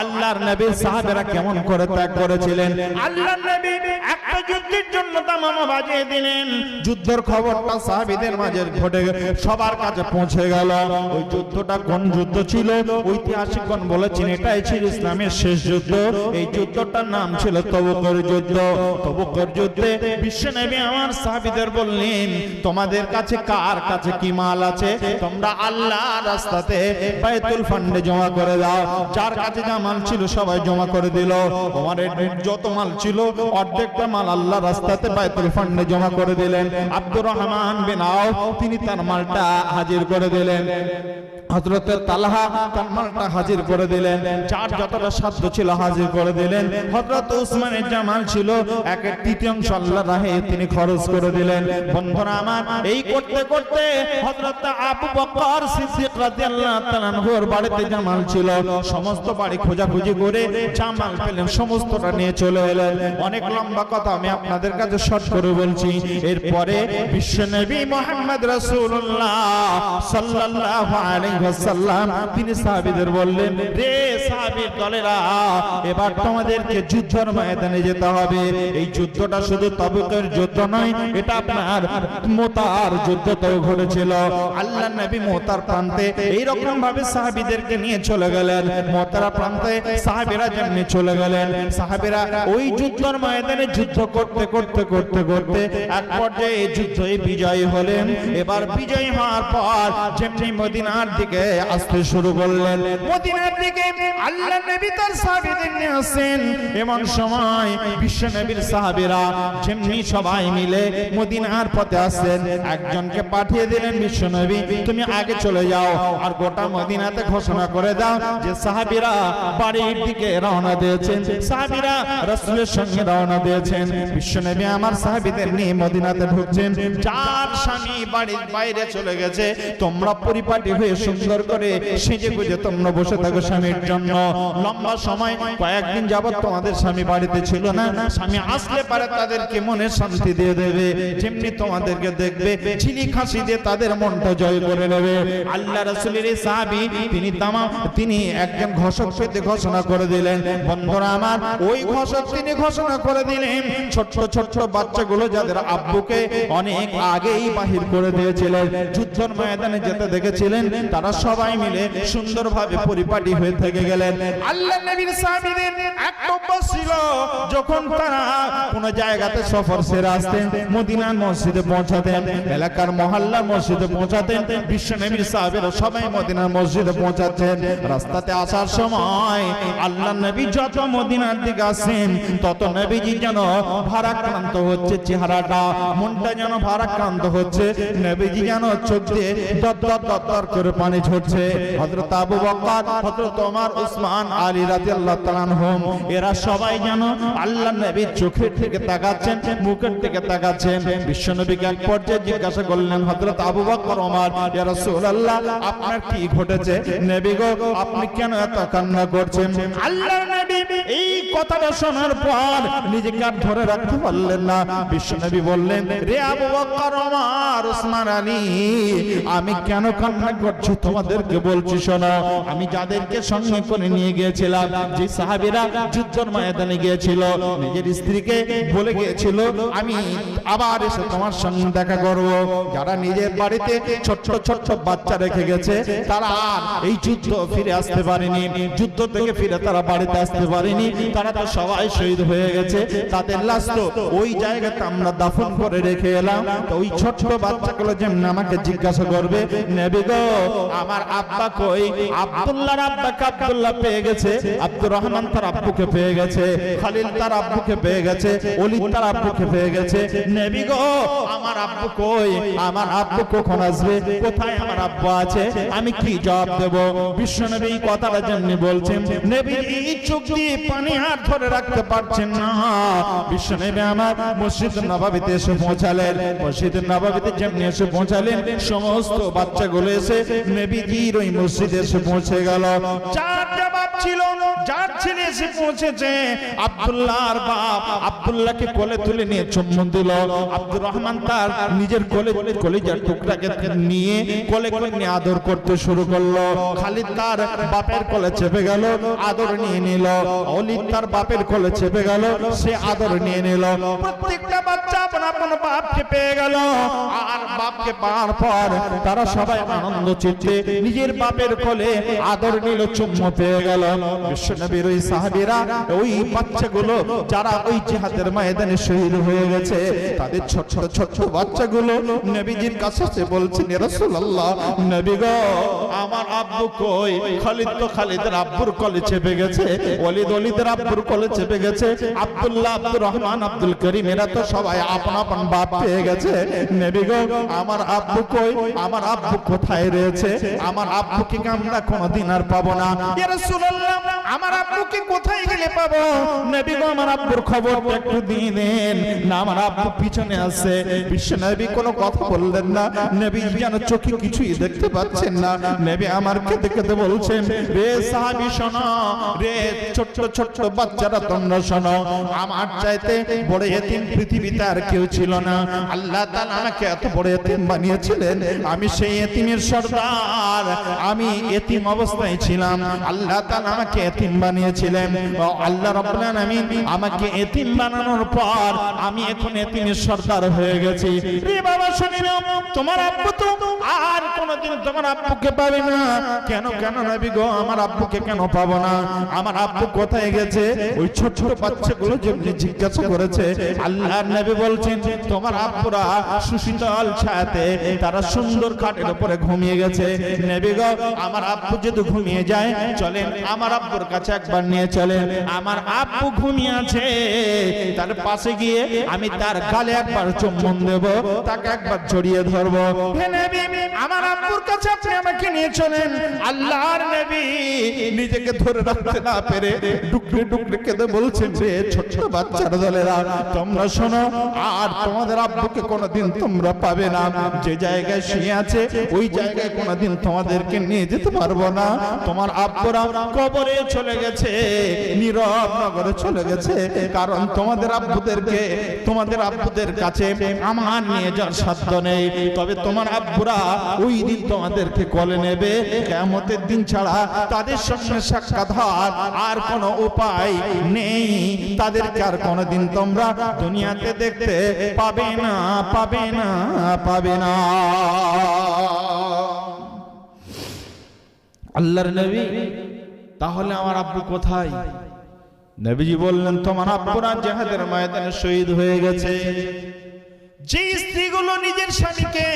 আল্লাহর নবী সাহাবেরা কেমন করে ত্যাগ করেছিলেন। আল্লাহর নবী একটা যুদ্ধের জন্য তামামা বাজিয়ে দিলেন, যুদ্ধের খবরটা সাহাবীদের মাঝে ঘটে সবার কাছে পৌঁছে গেল। ওই যুদ্ধটা কোন যুদ্ধ ছিল? ঐতিহাসিকগণ বলেছেন এটাই ছিল ইসলামের শেষ যুদ্ধ। এই যুদ্ধটার নাম ছিল তবুকের যুদ্ধ। তবুকের যুদ্ধে বিশ্বনবী আমার সাহাবীদের বললেন, তোমাদের কাছে কার কাছে কি মাল আছে তোমরা আল্লাহর রাস্তাতে বাইতুল ফান্ডে জমা করে দাও। যার কাছে যা মাল ছিল সবাই জমা করে দিল। ওমরের যত মাল ছিল অর্ধেকটা মাল আল্লাহর রাস্তাতে বাইতুল ফান্ডে জমা করে দিলেন। আব্দুর রহমান বিন আওফ তিনি তার মালটা হাজির করে দিলেন। হযরত তালহা তার মালটা হাজির করে দিলেন, যার যতটা সাধ্য ছিল হাজির করে দিলেন। হযরত উসমানের যা মাল ছিল 1/3 আল্লাহর রাহে তিনি খরচ করে দিলেন। বন্ধুরা আমার, এই করতে করতে হযরত আবু বকর সিদ্দিক রাদিয়াল্লাহু তাআলা আনহুর বাড়িতে যা মাল ছিল সমস্ত বাড়ি খোঁজাখুঁজি করে যা মাল পেলেন সমস্তটা নিয়ে চলে এলেন। অনেক লম্বা কথা আমি আপনাদের কাছে শর্ট করে বলছি। এরপরে বিশ্বনবী মুহাম্মদ রাসূলুল্লাহ সাল্লাল্লাহু আলাইহি ওয়াসাল্লাম তিনি সাহাবীদের বললেন, রে সাহাবীর দলেরা, এবার তোমাদেরকে যুদ্ধের ময়দানে যেতে হবে। এই যুদ্ধটা শুধু তবুকের যুদ্ধ নয়, এটা আপনার মুতার যুদ্ধতেও ঘটেছিল। আল্লাহর নবী মুতার প্রান্তে এই রকম ভাবে সাহাবীদেরকে নিয়ে চলে গেলেন। মুতার প্রান্তে সাহাবীরা যেমনি চলে গেলেন, সাহাবীরা ওই যুদ্ধের ময়দানে যুদ্ধ করতে করতে করতে করতে এক পর্যায়ে এই যুদ্ধে বিজয় হলেন। এবার বিজয় হওয়ার পর যেমনি মদিনার দিকে আসতে শুরু করলেন, মদিনার দিকে আল্লাহ নবী তার সাহাবীদের নিয়ে আসেন। এমন সময় বিশ্ব নবীর সাহাবীরা যেমনি সবাই মিলে মদিনার পথে আসেন, একজনকে পাঠিয়ে দিলেন বিশ্ব নবী, তুমি আগে চলে যাও আর গোটা মদিনাতে ঘোষণা করে দাও যে সাহাবীরা বাড়ির দিকে রওনা দিয়েছেন, সাহাবীরা রাসূলের সঙ্গে রওনা দিয়েছেন। বিশ্ব নবী আমার সাহাবীদের নিয়ে মদিনাতে ঢুকছেন। যার স্বামী বাড়ির বাইরে চলে গেছে, তোমরা পরিপাটি হয়ে সুন্দর করে সেজে গুজে তোমরা বসে থাকো স্বামীর জন্য। লম্বা সময় কয়েকদিন যাবত তোমাদের স্বামী বাড়িতে ছিল না, স্বামী আসলে পারে তাদেরকে মনে শান্তি দিয়ে দেবে, যেমনি তোমাদেরকে দেখবে ছিলি খাসি দিয়ে তাদের মনটা জয় করে নেবে। আল্লাহ রাসূলের এই সাহাবী তিনি একজন ঘোষক পেতে ঘোষণা করে দিলেন। বন্ধুরা আমার, ওই ঘোষক তিনি ঘোষণা করে দিলেন ছোট্ট ছোট্ট বাচ্চাগুলো যাদের আব্বুকে অনেক আগেই বাহির করে দিয়েছিলেন, যুদ্ধের ময়দানে যেতে দেখেছিলেন, তারা সবাই মিলে সুন্দরভাবে পরিপাটি হয়ে থেকে গেলেন। আল্লাহ নবীর সাহাবীদের একটা অভ্যাস ছিল, যখন তারা কোন জায়গাতে সফর সেরে আসতেন, মদিনার মসজিদে পৌঁছাতেন, এলাকার মহল্লার মসজিদে পৌঁছাতেন, বিশ্ব নবীর সাহাবীরা সবাই মদিনার মসজিদে পৌঁছাতেন। রাস্তাতে আসার সময় আল্লাহ নবী যত মদিনার দিকে আসেন, তত নবীজি যেন ভারাক্রান্ত হচ্ছে, চেহারাটা মনটা যেন ভারাক্রান্ত হচ্ছে, নবীজি যেন চোখ দিয়ে দর করে পানি ঝরছে। হযরত আবু বকর, হযরত ওমর, উসমান, আলী রাদিয়াল্লাহু তাআলা আনহুম এরা সবাই যেন আল্লাহ নবীর চোখের দিকে তাকাচ্ছেন, মুখের দিকে তাকাচ্ছেন। বিশ্ব নবীকে এক পর্যায়ে জিজ্ঞাসা করলেন হযরত আবু বকর, ওমর, ইয়া রাসূলুল্লাহ আপনার কি ঘটেছে? নবী গো, আপনি কেন এত কান্না করছেন? আল্লাহর নবী এই কথাটা শোনার পর নিজেকে আর ধরে রাখতে পারলেন না। বিশ্ব নবী বললেন, রে আবু বকর, ওমর, উসমান, আলী, আমি কেন কান্না করছি তোমাদেরকে বলছি শোনো। আমি যাদেরকে সঙ্গে করে নিয়ে গিয়েছিলাম, যে সাহাবীরা যুদ্ধের ময়দানে গিয়েছিল, নিজের স্ত্রীকে বলে গিয়েছিল আমি আবার এসে তোমার সঙ্গে দেখা করব, যারা নিজের বাড়িতে ছোট্ট ছোট্ট বাচ্চা রেখে গেছে, তারা আর এই যুদ্ধ ফিরে আসতে পারেনি, যুদ্ধ থেকে ফিরে তারা বাড়িতে আসতে পারেনি, তারা তো সবাই শহীদ হয়ে গেছে, তাদের লাশ তো ওই জায়গাতে আমরা দাফন করে রেখে এলাম। তো ওই ছোট্ট বাচ্চাগুলো যেমন আমাকে জিজ্ঞাসা করবে, নবী গো আমার আব্বা কই? আব্দুল্লাহর আব্বাকে আব্দুল্লাহ পেয়ে গেছে, আব্দুর রহমান তার আব্বুকে পেয়ে গেছে, খালিল তার আব্বুকে পেয়ে গেছে, ওলীদ তার আব্বুকে পেয়ে গেছে। নবী গো আমার আব্বু কই? আমার আব্বু কখন আসবে? কোথায় আমার আব্বু আছে? আমি কি জবাব দেব? বিশ্ব নবী এই কথাটা যেমনি বলছেন, নবী এই চোখ দিয়ে পানি আর ধরে রাখতে পারছেন না। বিশ্ব নবী আমার মসজিদ নববীতে এসে পৌঁছালেন। মসজিদ নববীতে যেমনি এসে পৌঁছালেন, সমস্ত বাচ্চাগুলো এসে নবীজির ওই মসজিদে এসে পৌঁছে গেল। চার জবাব ছিল, যার ছেলে এসে পৌঁছেছে, আব্দুল্লাহর বাপ আব্দুল্লাহকে কোলে তুলে নিয়ে চুম্বন দিল। আব্দুর রহমান তার নিজের কলিজার টুকরাকে নিয়ে কোলে করে নিয়ে আদর করতে শুরু করলো। খালিদ তার বাপের কোলে চেপে গেল, আদর নিয়ে নিল। ওলীদ তার বাপের কোলে চেপে গেল, সে আদর নিয়ে নিল। প্রত্যেকটা বাচ্চা আপন আপন বাপকে পেয়ে গেল, আর বাপকে পাওয়ার পর তারা সবাই আনন্দ চিত্তে নিজের বাপের কোলে আদর নিল, চুম্বন পেয়ে গেল। বিশ্বনবীর ওই সাহাবীরা, ওই বাচ্চাগুলো যারা ওই জিহাদের ময়দানে শহীদ হয়ে গেছে, তাদের ছোট ছোট বাচ্চাগুলো নবীজির কাছে এসে বলছেন, ইয়া রাসূলুল্লাহ, নবী গো আমার আব্বু কই? খালিদ তো খালিদের আব্বুর কোলে চেপে গেছে, ওলীদ ওলীদের আব্বুর কোলে চেপে গেছে, আব্দুল্লাহ, আব্দুর রহমান, আব্দুল করিম এরা তো সবাই আপন আপন বাপ পেয়ে গেছে। নবী গো আমার আব্বু কই? আমার আব্বু কোথায় রয়েছে? আমার আব্বুকে আমরা কোনোদিন আর পাবো না। ইয়া রাসূলুল্লাহ, আমার আব্বুকে কোথায় গেলে পাবো? নবী গো আমার আব্বুর খবরটা একটু দিয়ে দেন না, আমার আব্বু পিছনে আছে। বিশ্ব নবী কোনো কথা বললেন না, নবী যেন চোখে কিছুই দেখতে পাচ্ছেন না। নবী আমারকে দেখতে বলছেন, রে সাহাবী শোনো, রে ছোট ছোট বাচ্চারা তোমরা শোনো, আমার চাইতে বড় এতিম পৃথিবীতে আর কেউ ছিল না। আল্লাহ তাআলা আমাকে এত বড় এতিম বানিয়েছিলেন, আমি সেই এতিমের সর্দার, আমি এতিম অবস্থায় ছিলাম। আল্লাহ তাআলা আমাকে এত এতিম বানিয়েছিলেন। আল্লাহ রাব্বুল আলামিন আমাকে এতিম বানানোর পর আমি এখন এতিমের সর্দার হয়ে গেছি। রে বাবা শুনে নাও, তোমার আব্বু তো আর কোনোদিন তোমার আব্বুকে পাবে না। কেন কেন নবী গো, আমার আব্বুকে কেন পাবো না? আমার আব্বু কোথায় গেছে? ওই ছোট ছোট বাচ্চাগুলো যেমনি জিজ্ঞাসা করেছে, আল্লাহর নবী বলছেন তোমার আব্বুরা সুশীতল ছায়াতে তারা সুন্দর খাটের উপরে ঘুমিয়ে গেছে। নবী গো, আমার আব্বু যদি ঘুমিয়ে যায়, চলেন আমার আব্বুর কাছে একবার নিয়ে চলেন। আমার আব্বু ঘুমিয়ে আছে, তার পাশে গিয়ে আমি তার গালে একবার চুম্বন দেব, তাকে একবার জড়িয়ে ধরবো। হে নবী, আমার আব্বুর কাছে আপনি আমাকে নিয়ে চলেন। আল্লাহর নবী নিজেকে ধরে রাখতে না পেরে ডুকরে ডুকরে কেঁদে বলছেন, রে ছোট ছোট বাচ্চার দলেরা, তোমরা শোনো, আর তোমাদের আব্বুকে কোনোদিন তোমরা পাবে না। যে জায়গায় শুয়ে আছে ওই জায়গায় কোনোদিন তোমাদেরকে নিয়ে যেতে পারবো না। তোমার আব্বুরা কবরে চলে গেছে, নীরব নগরে চলে গেছে, কারণ তোমাদের আব্বুদের কাছে আমার নিয়ে যাওয়ার সাধ্য নেই। তবে তোমার আব্বুরা ওই দিন তোমাদেরকে কোলে নেবে, কিয়ামতের দিন ছাড়া তাদের সঙ্গে সাক্ষাৎ হওয়ার আর কোনো উপায় নেই। তাদেরকে আর কোনোদিন তোমরা দুনিয়াতে দেখতে পাবে না, পাবে না, পাবে না। আল্লাহর নবী, তাহলে আমার আব্বু কোথায়? নবীজি বললেন, তোমার আব্বুরা জিহাদের ময়দানে শহীদ হয়ে গেছে। যে স্ত্রীগুলো নিজের স্বামীকে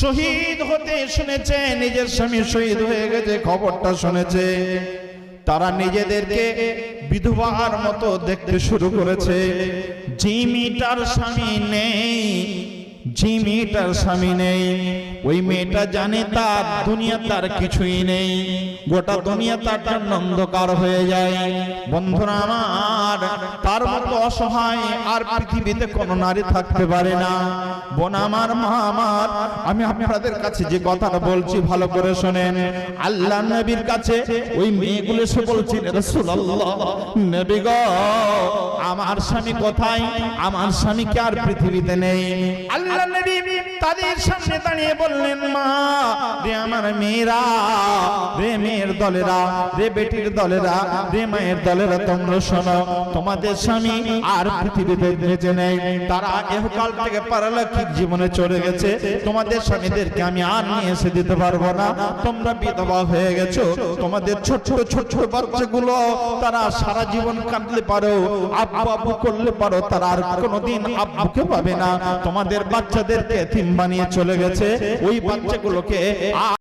শহীদ হতে শুনেছে, নিজের স্বামী শহীদ হয়ে গেছে খবরটা শুনেছে, তারা নিজেদেরকে বিধবার মতো দেখতে শুরু করেছে। যে মেয়েটার স্বামী নেই, যে মেয়েটার স্বামী নেই, ওই মেয়েটা জানে তার দুনিয়া তার কিছুই নেই, গোটা দুনিয়া তার জন্য অন্ধকার হয়ে যায়। বন্ধুরা আমার, তার মতো অসহায় আর পৃথিবীতে কোনো নারী থাকতে পারে না। বোন আমার, মা আমার, আমি আপনাদের কাছে যে কথাটা বলছি ভালো করে শোনেন। আল্লাহ নবীর কাছে ওই মেয়েগুলো এসে বলছেন, রাসূলুল্লাহ, নবী গো, আমার স্বামী কোথায়? আমার স্বামী কি আর পৃথিবীতে নেই? আল্লাহ নবী তাদের সামনে দাঁড়িয়ে বললেন, মা রে আমার মেয়েরা, রে মেয়ের দলেরা, রে বেটির দলেরা, রে মায়ের দলেরা, তোমরা শোনো, তোমাদের স্বামী আর পৃথিবীতে বেঁচে নেই, তারা ইহকাল থেকে পারলৌকিক জীবনে চলে গেছে। তোমাদের স্বামীদেরকে আমি আর নিয়ে এসে দিতে পারবো না, তোমরা বিধবা হয়ে গেছো। তোমাদের ছোট ছোট বাচ্চাগুলো তারা সারা জীবন কাঁদলে পারো, আব্বু আব্বু করলে পারো, তারা আর কোনোদিন আব্বুকে পাবে না। তোমাদের বাচ্চাদেরকে এতিম বানিয়ে চলে গেছে, ওই বাচ্চাগুলোকে